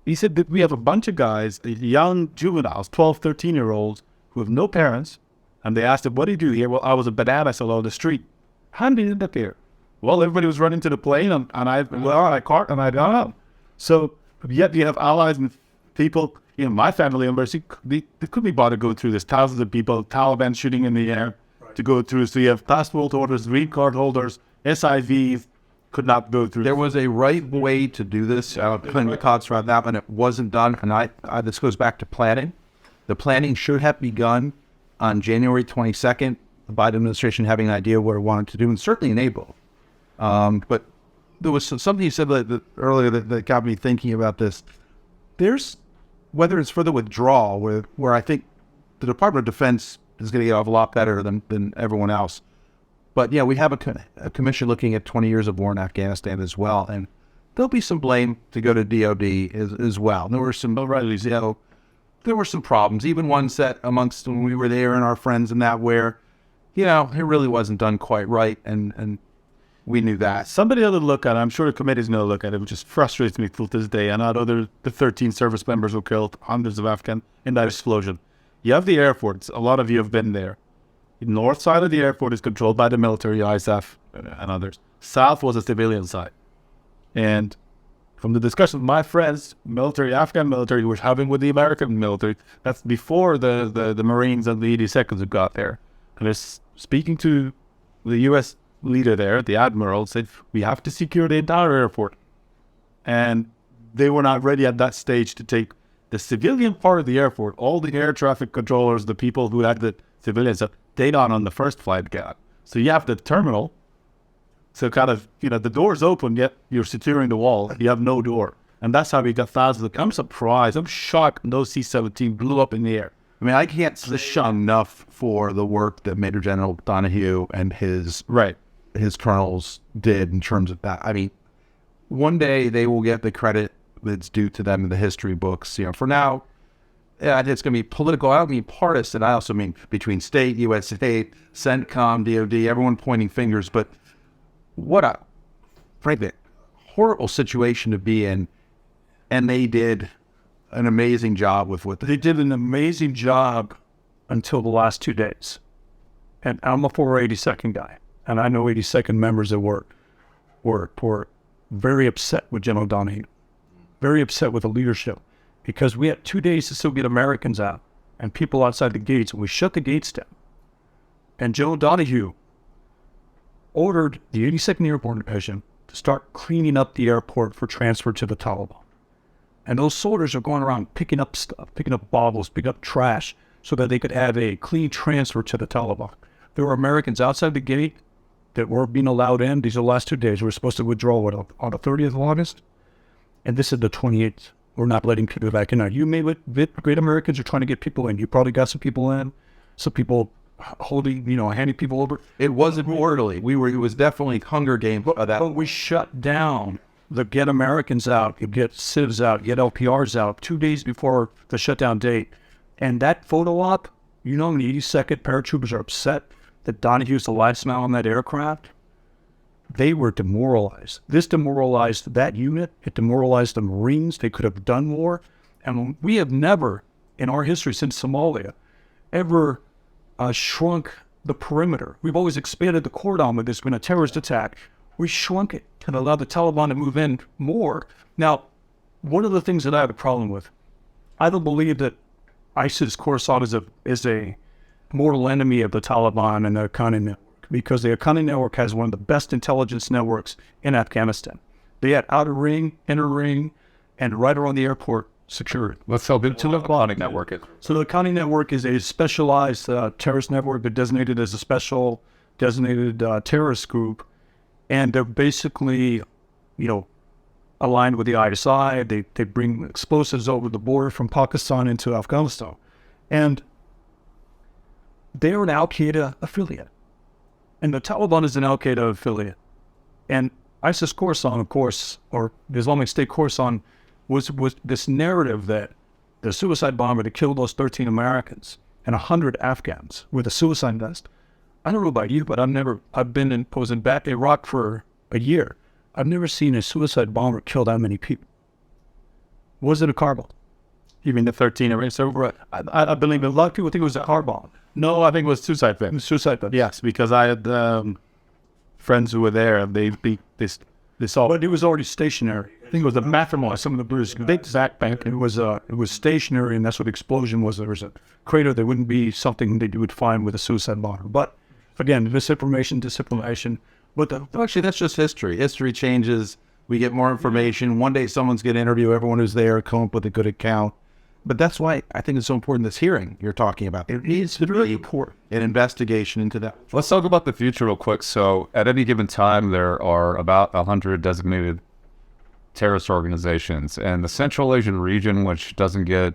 He said that we have a bunch of guys, young juveniles, 12, 13-year-olds, who have no parents, and they asked him, what do you do here? Well, I was a banana seller on the street. How did you end up here? Well, everybody was running to the plane, and I got up. So yet you have allies and people, my family members, they couldn't be bothered to go through this. Thousands of people, Taliban shooting in the air to go through. So you have passport holders, green card holders, SIVs could not go through. There was a right way to do this. Putting the cogs around that, and it wasn't done. And this goes back to planning. The planning should have begun on January 22nd. The Biden administration having an idea what it wanted to do, and certainly in April. But there was something you said earlier that got me thinking about this. There's, whether it's for the withdrawal, where I think the Department of Defense is going to get off a lot better than everyone else. But yeah, we have a commission looking at 20 years of war in Afghanistan as well, and there'll be some blame to go to DOD as well. There were some there were some problems, even ones that amongst when we were there and our friends and that where, it really wasn't done quite right, and we knew that. Somebody ought to look at it. I'm sure the committee's going to look at it, which just frustrates me till this day. And I know the 13 service members were killed, hundreds of Afghan in that explosion. You have the airports. A lot of you have been there. The north side of the airport is controlled by the military, ISAF, and others. South was a civilian side. And from the discussion with my friends, Afghan military, who were having with the American military, that's before the Marines and the 82nd have got there. And they're speaking to the U.S. leader there, the admiral, said, we have to secure the entire airport. And they were not ready at that stage to take the civilian part of the airport, all the air traffic controllers, the people who had the civilians, they not on the first flight got. So you have the terminal. So kind of, the door's open, yet you're securing the wall. You have no door. And that's how we got thousands. I'm surprised. I'm shocked those C-17 blew up in the air. I mean, I can't say enough for the work that Major General Donahue and his colonels did in terms of that. I mean, one day they will get the credit that's due to them in the history books. For now, it's going to be political. I don't mean partisan. I also mean between state, U.S. state, CENTCOM, DOD, everyone pointing fingers. But what a, frankly, horrible situation to be in. And they did an amazing job with what they did. An amazing job until the last 2 days. And I'm a former 82nd guy, and I know 82nd members that were very upset with General Donahue, very upset with the leadership, because we had 2 days to still get Americans out and people outside the gates, and we shut the gates down. And General Donahue ordered the 82nd Airborne Division to start cleaning up the airport for transfer to the Taliban. And those soldiers are going around picking up stuff, picking up bottles, picking up trash, so that they could have a clean transfer to the Taliban. There were Americans outside the gate that weren't being allowed in. These are the last 2 days. We were supposed to withdraw on the 30th of August. And this is the 28th. We're not letting people back in. Now, you may with great Americans are trying to get people in. You probably got some people in, some people holding, handing people over. It wasn't orderly. It was definitely Hunger Games. But we shut down the get Americans out, you get civs out, get LPRs out 2 days before the shutdown date. And that photo op, the 82nd paratroopers are upset that Donahue's the last man on that aircraft. They were demoralized. This demoralized that unit. It demoralized the Marines. They could have done more. And we have never, in our history since Somalia, ever shrunk the perimeter. We've always expanded the cordon with this when a terrorist attack. We shrunk it and allowed the Taliban to move in more. Now, one of the things that I have a problem with, I don't believe that ISIS Khorasan is a mortal enemy of the Taliban and the Haqqani network, because the Haqqani network has one of the best intelligence networks in Afghanistan. They had outer ring, inner ring, and right around the airport secured. Let's tell them to the Haqqani network is. So the Haqqani network is a specialized terrorist network, but designated as a special designated terrorist group. And they're basically, aligned with the ISI. They bring explosives over the border from Pakistan into Afghanistan. And they're an Al-Qaeda affiliate. And the Taliban is an Al-Qaeda affiliate. And ISIS Khorasan, of course, or the Islamic State Khorasan, was this narrative that the suicide bomber that killed those 13 Americans and 100 Afghans with a suicide vest. I don't know about you, but I've been in Iraq for a year. I've never seen a suicide bomber kill that many people. Was it a car bomb? You mean the 13 erased over? I believe a lot of people think it was a car bomb. No, I think it was suicide vest. Suicide vest. Yes, because I had friends who were there, and they saw. But it was already stationary. I think it was a matrimony. Some of the British big backpack. It was stationary, and that's what the explosion was. There was a crater. There wouldn't be something that you would find with a suicide bomber. But again, disinformation. But Actually, that's just history. History changes. We get more information. One day someone's going to interview everyone who's there, come up with a good account. But that's why I think it's so important, this hearing you're talking about. It needs really important an investigation into that. Let's talk about the future real quick. So at any given time, there are about 100 designated terrorist organizations. And the Central Asian region, which doesn't get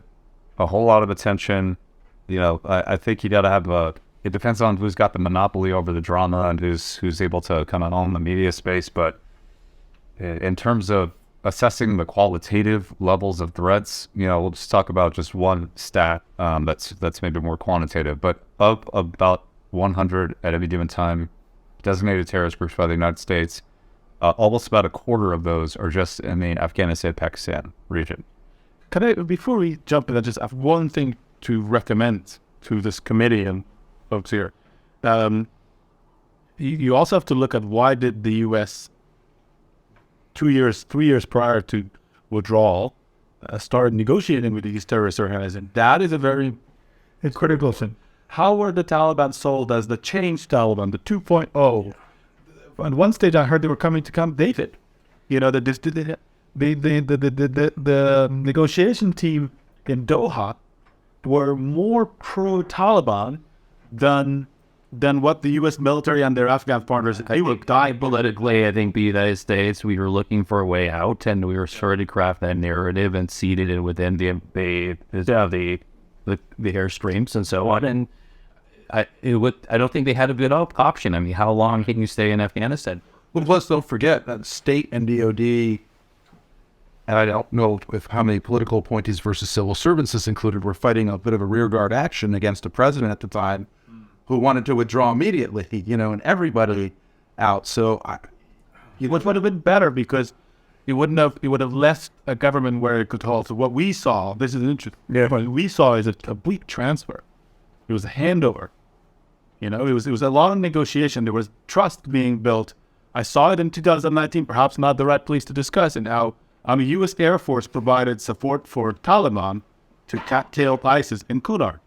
a whole lot of attention, I think you got to have it depends on who's got the monopoly over the drama and who's able to kind of own the media space. But in terms of assessing the qualitative levels of threats, we'll just talk about just one stat that's maybe more quantitative. But of about 100 at any given time designated terrorist groups by the United States, almost about a quarter of those are just in the Afghanistan-Pakistan region. Can I, before we jump in, I just have one thing to recommend to this committee and folks here. You also have to look at why did the U.S. 3 years prior to withdrawal start negotiating with these terrorist organizations. That is a very critical thing. How were the Taliban sold as the changed Taliban, the 2.0? At one stage, I heard they were coming to Camp David. The negotiation team in Doha were more pro-Taliban than what the U.S. military and their Afghan partners. They were dying politically. I think the United States, we were looking for a way out, and we were starting to craft that narrative and seeded it within the airstreams and so on. And I don't think they had a good option. I mean, how long can you stay in Afghanistan? Well, plus don't forget that state and DOD, and I don't know if how many political appointees versus civil servants this included, were fighting a bit of a rearguard action against the president at the time, who wanted to withdraw immediately, and everybody out. So it would have been better because it would have left a government where it could hold. So what we saw, this is interesting. Yeah. What we saw is a complete transfer. It was a handover. It was a long negotiation. There was trust being built. I saw it in 2019, perhaps not the right place to discuss it now. The U.S. Air Force provided support for Taliban to tail ISIS in Qudrat.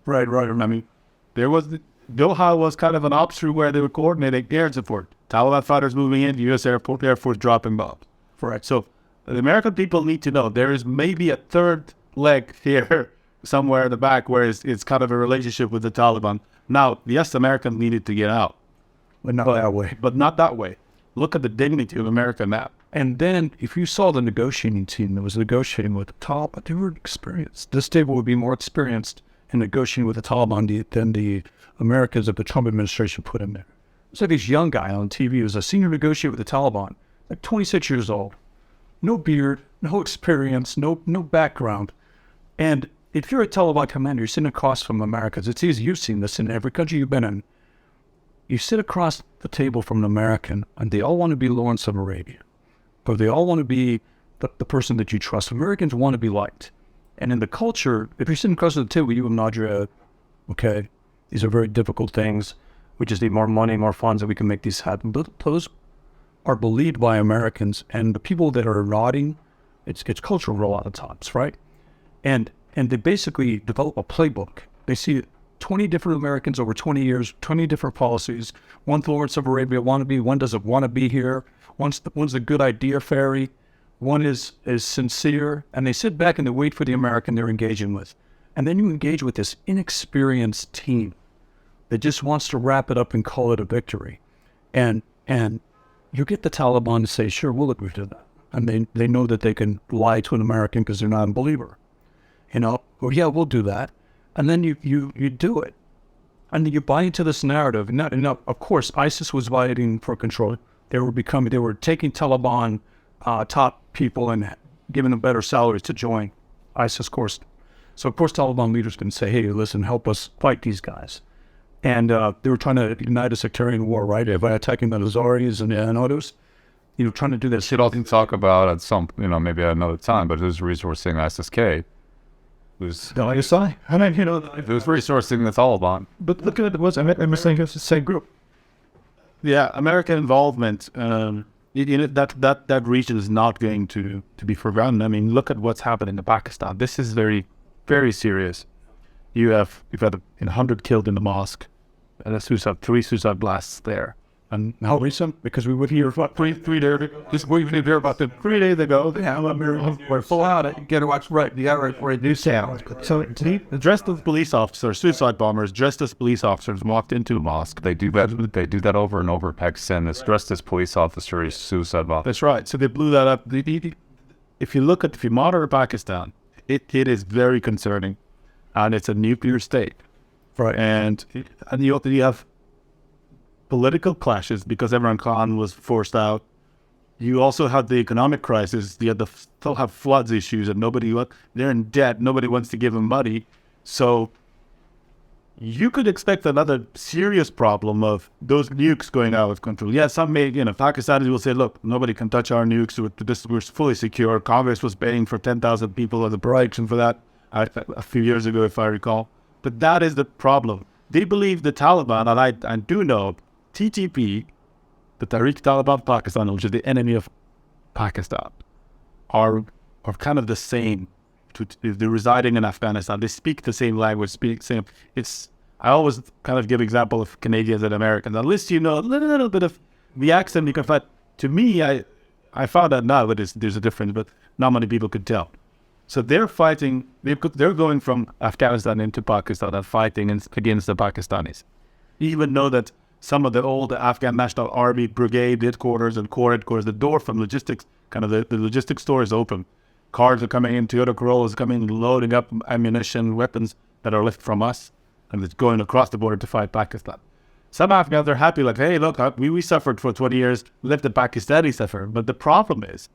Right. I mean, Doha was kind of an offshoot where they were coordinating air support. Taliban fighters moving in, U.S. Air Force dropping bombs. Right. So the American people need to know there is maybe a third leg here somewhere in the back where it's kind of a relationship with the Taliban. Now, yes, Americans needed to get out. But not that way. But not that way. Look at the dignity of America now. And then if you saw the negotiating team that was negotiating with the Taliban, they were experienced. This table would be more experienced in negotiating with the Taliban than the Americans that the Trump administration put in there. It's like this young guy on TV who was a senior negotiator with the Taliban, like 26 years old, no beard, no experience, no background. And if you're a Taliban commander, you're sitting across from Americans. It's easy. You've seen this in every country you've been in. You sit across the table from an American, and they all want to be Lawrence of Arabia. But they all want to be the person that you trust. Americans want to be liked. And in the culture, if you're sitting across the table, you nod your head, okay, these are very difficult things. We just need more money, more funds, and we can make these happen. But those are believed by Americans, and the people that are nodding, it's cultural a lot of times, right? And they basically develop a playbook. They see 20 different Americans over 20 years, 20 different policies. One Lawrence of Arabia wannabe, one doesn't want to be here. One's a good idea fairy. One is sincere, and they sit back and they wait for the American they're engaging with. And then you engage with this inexperienced team that just wants to wrap it up and call it a victory. And you get the Taliban to say, sure, we'll agree to that. And they know that they can lie to an American because they're not a believer. Or yeah, we'll do that. And then you do it. And you buy into this narrative. And of course, ISIS was fighting for control. They were taking Taliban top people and giving them better salaries to join ISIS course. So of course, Taliban leaders can say, hey, listen, help us fight these guys. And they were trying to ignite a sectarian war, right? By attacking the Azaris and others. Trying to do this. Should also talk about at some, maybe at another time, but who's resourcing ISIS-K? Who's the ISI? And who's resourcing the Taliban? But look at it, I'm saying it's the same group. Yeah, American involvement, that region is not going to be forgotten. I mean, look at what's happening in Pakistan. This is very, very serious. You've had 100 killed in the mosque, and three suicide blasts there. And How recent? Because we would hear about 3 days ago, we didn't hear about them 3 days ago. They have we're full out. You got to watch right. You got to reduce sound. So dressed as police officers, suicide bombers dressed as police officers walked into a mosque. They do that. They do that over and over in Pakistan. It's dressed as police officers, suicide bombers. That's right. So they blew that up. If you monitor Pakistan, it is very concerning, and it's a nuclear state. right. And you have political clashes because Imran Khan was forced out. You also had the economic crisis. You still have floods issues, and they're in debt. Nobody wants to give them money. So you could expect another serious problem of those nukes going out of control. Yeah, Pakistanis will say, look, nobody can touch our nukes. We're fully secure. Congress was paying for 10,000 people as a protection for that a few years ago, if I recall. But that is the problem. They believe the Taliban, and I do know, TTP, the Tariq Taliban Pakistan, which is the enemy of Pakistan, are kind of the same. They're residing in Afghanistan. They speak the same language. I always kind of give example of Canadians and Americans. At least you know a little bit of the accent. You can find. To me, I found out now that there's a difference, but not many people could tell. So they're fighting. They're going from Afghanistan into Pakistan and fighting against the Pakistanis. You even know that some of the old Afghan National Army brigade headquarters and corps headquarters, the door from logistics, kind of the logistics store is open. Cars are coming in, Toyota Corollas coming, loading up ammunition, weapons that are left from us, and it's going across the border to fight Pakistan. Some Afghans are happy, like, hey, look, we suffered for 20 years, let the Pakistanis suffer. But the problem is,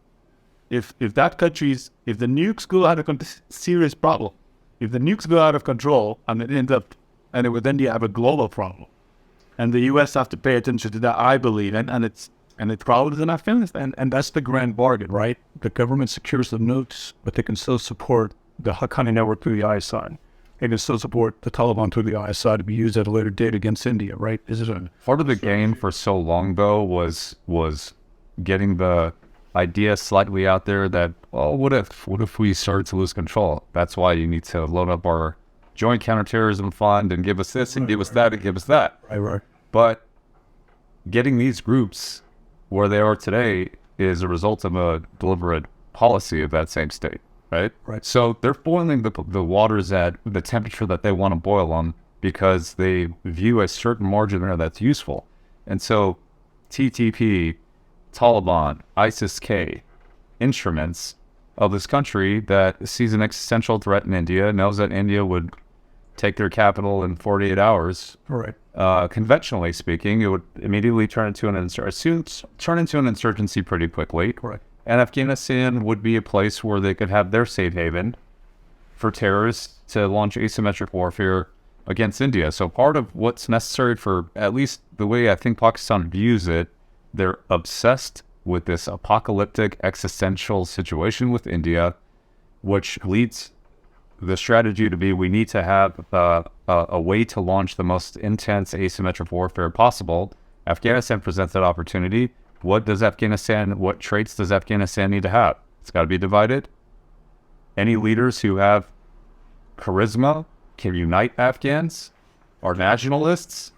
if the nukes go out of serious problem, if the nukes go out of control, and it ends up, then you have a global problem. And the U.S. have to pay attention to that, I believe, and it's problems in Afghanistan. And that's the grand bargain, right? The government secures the nukes, but they can still support the Haqqani network through the ISI. They can still support the Taliban through the ISI to be used at a later date against India, right? Part of the game for so long, though, was getting the idea slightly out there that, well, what if we start to lose control? That's why you need to load up our joint counterterrorism fund and give us this and give us that and give us that. Right. But getting these groups where they are today is a result of a deliberate policy of that same state, right? Right. So they're boiling the waters at the temperature that they want to boil them because they view a certain margin there that's useful. And so TTP, Taliban, ISIS-K, instruments of this country that sees an existential threat in India, knows that India would take their capital in 48 hours. Right. Conventionally speaking, it would immediately turn into an insurgency pretty quickly. Correct. And Afghanistan would be a place where they could have their safe haven for terrorists to launch asymmetric warfare against India. So part of what's necessary for, at least the way I think Pakistan views it, they're obsessed with this apocalyptic existential situation with India, which leads the strategy to be we need to have a way to launch the most intense asymmetric warfare possible. Afghanistan presents that opportunity. What traits does Afghanistan need to have? It's got to be divided. Any leaders who have charisma can unite Afghans, are nationalists,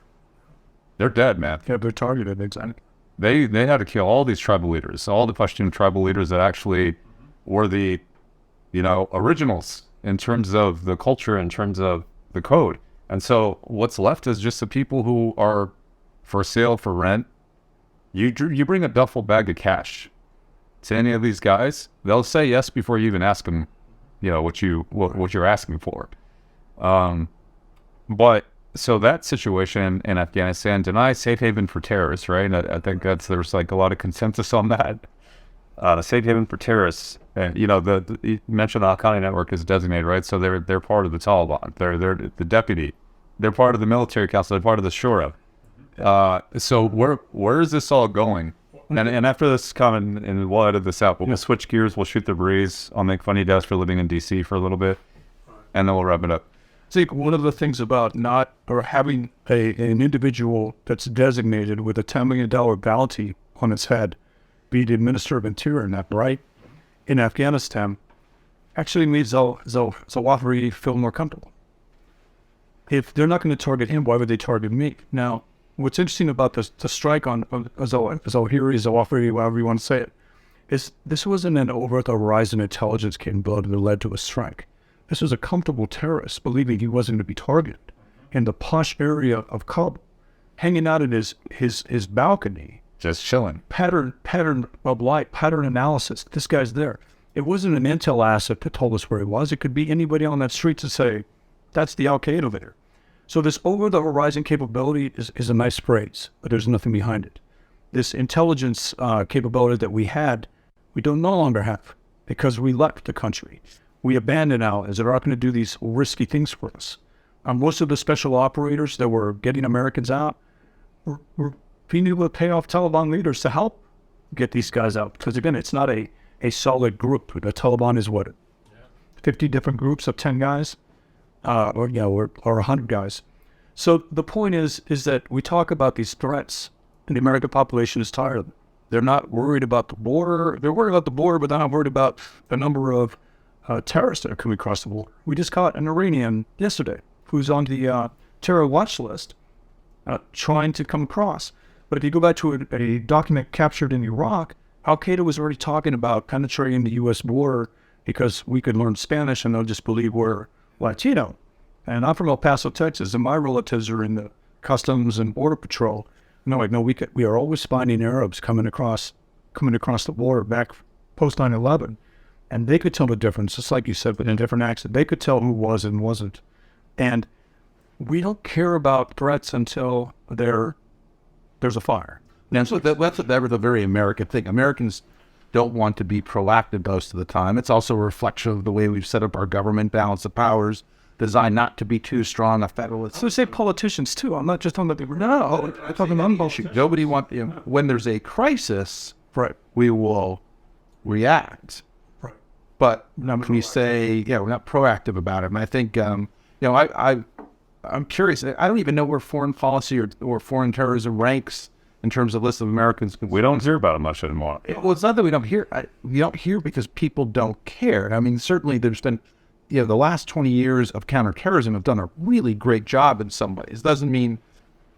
they're dead, man. Yeah, they're targeted, exactly. They had to kill all these tribal leaders, all the Pashtun tribal leaders that actually were the, originals in terms of the culture, in terms of the code. And so what's left is just the people who are for sale, for rent. You bring a duffel bag of cash to any of these guys, they'll say yes before you even ask them, what you're asking for. But so that situation in Afghanistan, deny safe haven for terrorists, right? And I think there's like a lot of consensus on that. The safe haven for terrorists, and you mentioned the Haqqani network is designated, right? So they're part of the Taliban. They're the deputy. They're part of the military council. They're part of the Shura. So where is this all going? And after this comment, and we'll edit this out, we'll switch gears. We'll shoot the breeze. I'll make funny desk for living in DC for a little bit, and then we'll wrap it up. think one of the things about not or having an individual that's designated with a $10 million bounty on its head be the Minister of Interior in that, right, in Afghanistan, actually makes Zawahiri feel more comfortable. If they're not going to target him, why would they target me? Now, what's interesting about the strike on Zawahiri, however you want to say it, is this wasn't an over-the-horizon intelligence capability that led to a strike. This was a comfortable terrorist believing he wasn't going to be targeted in the posh area of Kabul, hanging out in his balcony. Just chilling. Pattern of light, pattern analysis. This guy's there. It wasn't an intel asset that told us where he was. It could be anybody on that street to say, that's the Al-Qaeda there. So this over-the-horizon capability is a nice phrase, but there's nothing behind it. This intelligence capability that we had, we no longer have because we left the country. We abandoned allies that are not going to do these risky things for us. Most of the special operators that were getting Americans out were being able to pay off Taliban leaders to help get these guys out. Because again, it's not a solid group. The Taliban is what, 50 different groups of 10 guys, or 100 guys. So the point is that we talk about these threats, and the American population is tired of them. They're not worried about the border. They're worried about the border, but they're not worried about the number of terrorists that are coming across the border. We just caught an Iranian yesterday who's on the terror watch list, trying to come across. But if you go back to a document captured in Iraq, Al-Qaeda was already talking about penetrating the U.S. border because we could learn Spanish and they'll just believe we're Latino. And I'm from El Paso, Texas, and my relatives are in the Customs and Border Patrol. No, we are always finding Arabs coming across the border back post 9/11, and they could tell the difference, just like you said, but in a different accent. They could tell who was and wasn't. And we don't care about threats until there's a fire. And so that's a very American thing. Americans don't want to be proactive most of the time. It's also a reflection of the way we've set up our government, balance of powers, designed not to be too strong a federalist. So say politicians too. I'm not just talking about people. No, I'm talking about bullshit. Nobody wants, when there's a crisis, Right. we will react. Right. But when you say, we're not proactive about it. And I think, I'm curious. I don't even know where foreign policy or foreign terrorism ranks in terms of list of Americans. We don't hear about it much anymore. Well, it's not that we don't hear. We don't hear because people don't care. I mean, certainly there's been, the last 20 years of counterterrorism have done a really great job in some ways. Doesn't mean,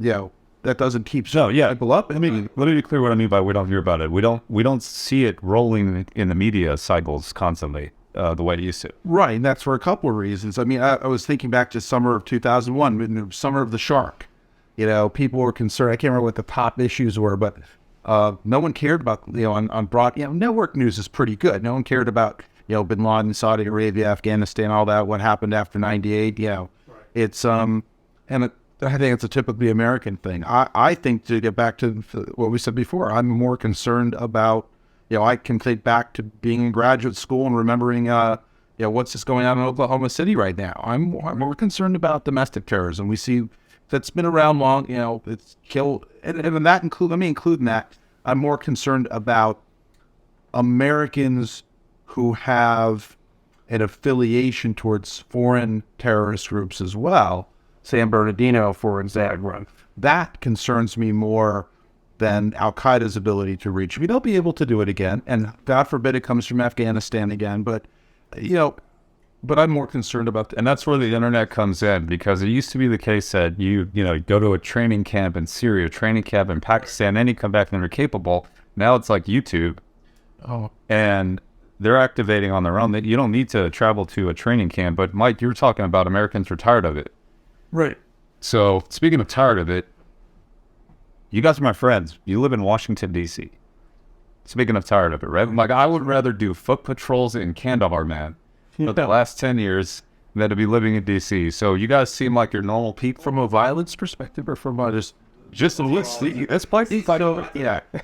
that doesn't keep people up. I mean, let me be clear what I mean by we don't hear about it. We don't see it rolling in the media cycles constantly the way it used to. Right, and that's for a couple of reasons. I mean, I was thinking back to summer of 2001, in the summer of the shark. People were concerned. I can't remember what the top issues were, but no one cared about, on broad, network news is pretty good. No one cared about, Bin Laden, Saudi Arabia, Afghanistan, all that, what happened after 98. It's, and I think it's a typically American thing. I think, to get back to what we said before, I'm more concerned about, I can think back to being in graduate school and remembering, what's just going on in Oklahoma City right now. I'm more concerned about domestic terrorism. We see that's been around long, it's killed, and that let me include in that, I'm more concerned about Americans who have an affiliation towards foreign terrorist groups as well. San Bernardino, for example. That concerns me more than Al-Qaeda's ability to reach me. They'll be able to do it again, and God forbid it comes from Afghanistan again, but, but I'm more concerned about and that's where the internet comes in, because it used to be the case that you go to a training camp in Syria, training camp in Pakistan, then you come back and they're capable. Now it's like YouTube. Oh. And they're activating on their own. You don't need to travel to a training camp. But Mike, you're talking about Americans are tired of it. Right. So speaking of tired of it, you guys are my friends. You live in Washington, D.C. Speaking of tired of it, right? Like, I would rather do foot patrols in Kandahar, man, for the last 10 years than to be living in D.C. So you guys seem like your normal people. from a violence perspective or from Just a list. That's probably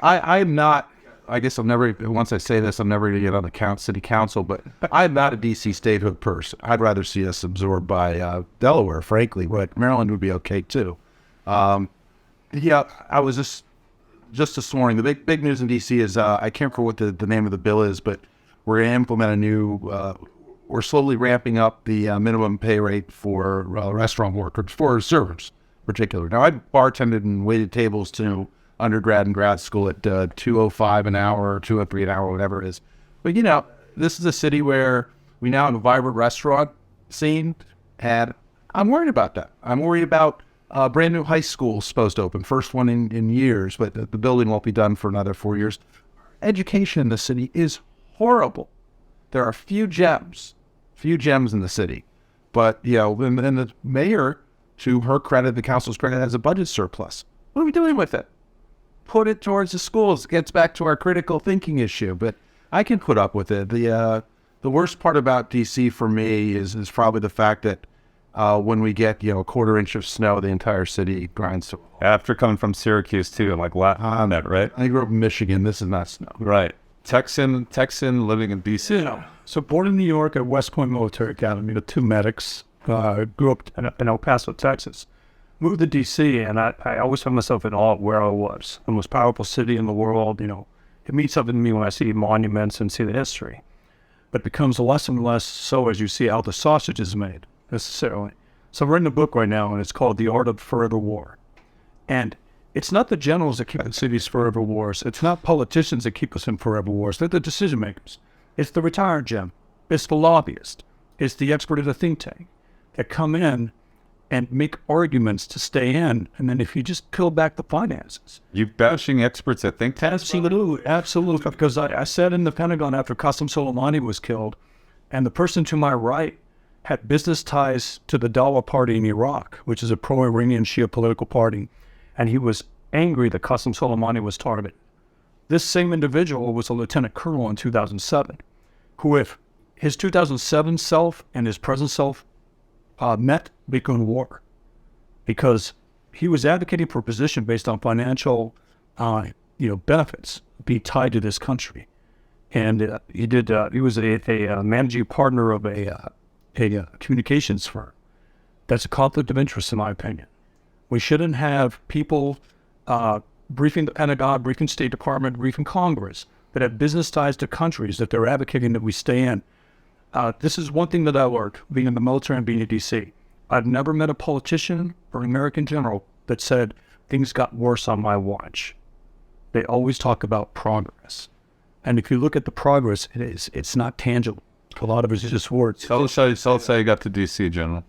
I'm not, I guess once I say this, I'm never going to get on the city council, but I'm not a D.C. statehood person. I'd rather see us absorbed by Delaware, frankly, but Maryland would be okay too. I was just this morning, the big news in D.C. is, I can't remember what the name of the bill is, but we're going to implement we're slowly ramping up the minimum pay rate for restaurant workers, for servers in particular. Now, I bartended and waited tables to undergrad and grad school at $2.05 an hour, or $2.03 an hour, whatever it is. But, this is a city where we now have a vibrant restaurant scene, and I'm worried about that. I'm worried about a brand new high school supposed to open, first one in years, but the building won't be done for another 4 years. Education in the city is horrible. There are few gems in the city. But, and the mayor, to her credit, the council's credit, has a budget surplus. What are we doing with it? Put it towards the schools. It gets back to our critical thinking issue. But I can put up with it. The worst part about D.C. for me is probably the fact that when we get, a quarter inch of snow, the entire city grinds to a halt. After coming from Syracuse too, like on that, right? I grew up in Michigan. This is not snow. Right. Texan living in D.C. So born in New York at West Point Military Academy, the two medics, grew up in El Paso, Texas. Moved to D.C., and I always found myself in awe of where I was. The most powerful city in the world, It means something to me when I see monuments and see the history. But it becomes less and less so as you see how the sausage is made, necessarily. So I'm writing a book right now, and it's called The Art of Forever War. And it's not the generals that keep the cities forever wars. It's not politicians that keep us in forever wars. They're the decision makers. It's the retired gem. It's the lobbyist. It's the expert at a think tank that come in and make arguments to stay in. And then if you just peel back the finances. You bashing experts at think tanks? Absolutely. Because I sat in the Pentagon after Qasem Soleimani was killed, and the person to my right had business ties to the Dawa Party in Iraq, which is a pro-Iranian Shia political party. And he was angry that Qasem Soleimani was targeted. This same individual was a lieutenant colonel in 2007, who if his 2007 self and his present self met, we go to war. Because he was advocating for a position based on financial benefits, be tied to this country. And he was a managing partner of a communications firm. That's a conflict of interest, in my opinion. We shouldn't have people briefing the Pentagon, briefing State Department, briefing Congress that have business ties to countries that they're advocating that we stay in. This is one thing that I learned, being in the military and being in D.C. I've never met a politician or an American general that said things got worse on my watch. They always talk about progress. And if you look at the progress, it's not tangible. A lot of it is just words. Tell us how you got to D.C., General.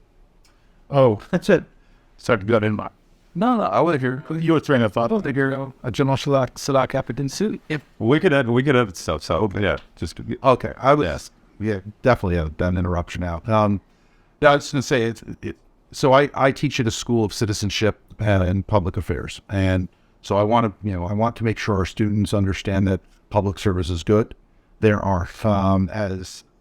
Oh, that's it. Sorry to get in my... No, I want to hear your train of thought. I want to hear General Sadat Captain Suit. We could have stuff. So yeah, just okay. I would ask. Yeah, definitely an interruption now. I was going to say so I teach at a school of citizenship and public affairs, and so I want to make sure our students understand that public service is good. There are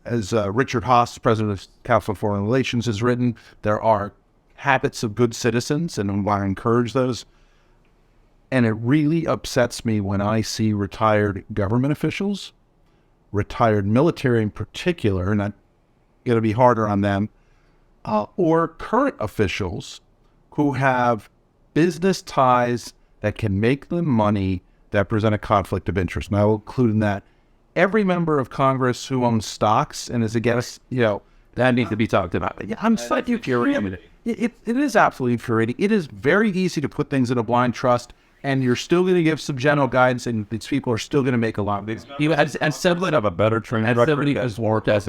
as Richard Haas, president of Council on Foreign Relations, has written, there are habits of good citizens, and I want to encourage those. And it really upsets me when I see retired government officials, retired military in particular, and I'm going to be harder on them, or current officials who have business ties that can make them money that present a conflict of interest. And I will include in that every member of Congress who owns stocks and is against, that needs to be talked about. Yeah, I'm slightly infuriated. It is absolutely infuriating. It is very easy to put things in a blind trust, and you're still going to give some general guidance, and these people are still going to make a lot of these. As someone have a better train as somebody who's worked as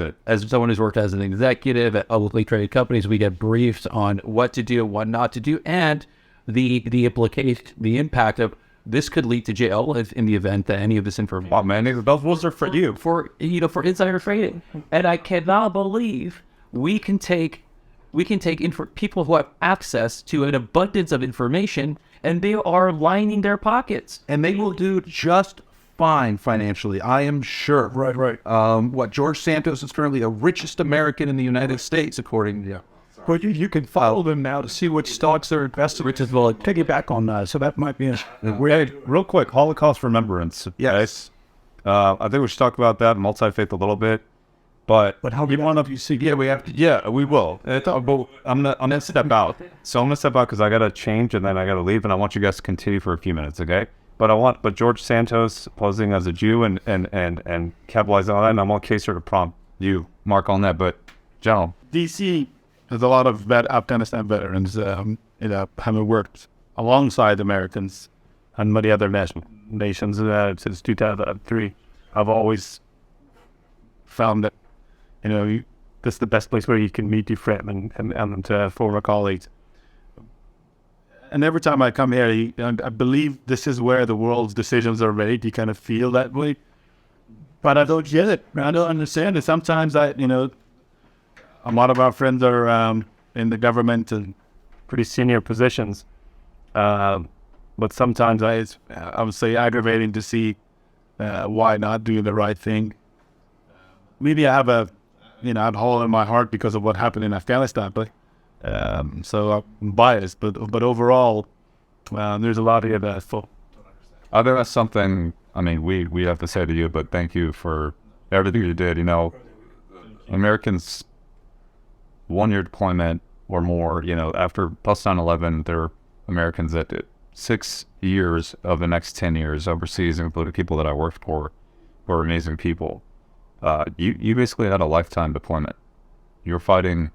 someone who's worked as an executive at publicly traded companies, we get briefed on what to do, what not to do, and the implication, the impact of this could lead to jail in the event that any of this information. Oh man, those rules are for you. For insider trading, and I cannot believe we can take people who have access to an abundance of information, and they are lining their pockets. And they will do just fine financially, I am sure. Right. George Santos is currently the richest American in the United States, according to... Well, you can follow them now to see which stocks they're invested, which is piggyback on that. So that might be real quick, Holocaust remembrance. Yes. I think we should talk about that, multi-faith a little bit. But how you want to see? Yeah, we have to. Yeah, we will. But I'm gonna step out. So I'm gonna step out because I gotta change and then I gotta leave, and I want you guys to continue for a few minutes, okay? But George Santos posing as a Jew and capitalizing on that, and I want Kaysar to you mark on that, but General. DC has a lot of Afghanistan veterans, having worked alongside Americans and many other nations since 2003. I've always found that, this is the best place where you can meet your friend and former colleagues. And every time I come here, I believe this is where the world's decisions are made. You kind of feel that way. But I don't get it. I don't understand it. Sometimes a lot of our friends are in the government and pretty senior positions. But sometimes I would say aggravating to see why not do the right thing. Maybe I have a hole in my heart because of what happened in Afghanistan, but so I'm biased. But overall, there's a lot of that. That's something. I mean, we have to say to you, but thank you for everything you did. Americans 1 year deployment or more. After post 9/11, there are Americans that did 6 years of the next 10 years overseas, including people that I worked for, who are amazing people. You basically had a lifetime deployment. You're fighting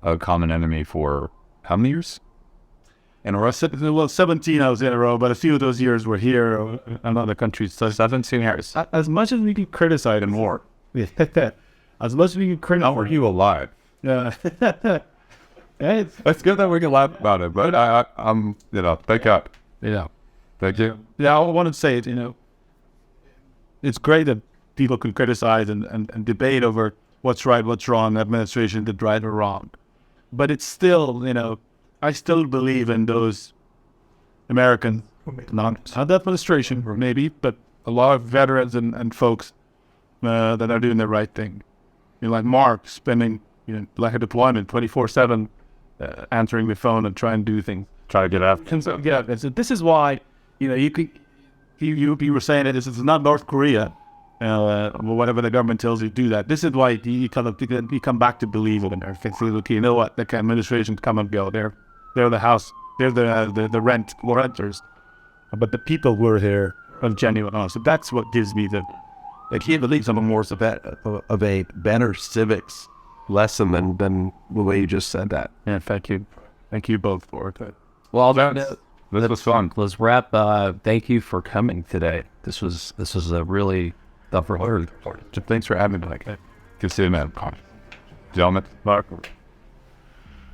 a common enemy for how many years? In a row, 17 I was in a row, but a few of those years were here and other countries. So 17 years. As much as we can criticize in war, as much as we can criticize. How are you alive? Yeah. It's good that we can laugh about it, but I'm, thank God. Yeah. Thank you. Yeah, I want to say it, it's great that people can criticize and debate over what's right, what's wrong, administration did right or wrong. But it's still, I still believe in those Americans, not the administration, maybe, but a lot of veterans and folks that are doing the right thing. Like Mark spending, like a deployment 24/7, answering the phone and trying to do things. Try to get out. And so, this is why, you were saying that this is not North Korea, whatever the government tells you to do that. This is why you come back to believe it in there. You know what? The administration come and go. They're the house. They're the renters. But the people who are here are genuine. So that's what gives me I can't believe someone more of a better civics lesson than the way you just said that. Yeah, thank you. Thank you both for it. Well, this was fun. Let's wrap. Thank you for coming today. This was a really tough word. Thanks for having me. Good to see you, man. Gentlemen, Mark.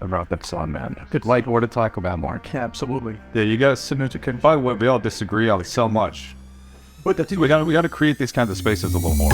About that song, man. Good light more to talk about, Mark. Yeah, absolutely. Yeah, you guys significant. By the way, we all disagree on so much. But we got to create these kinds of spaces a little more.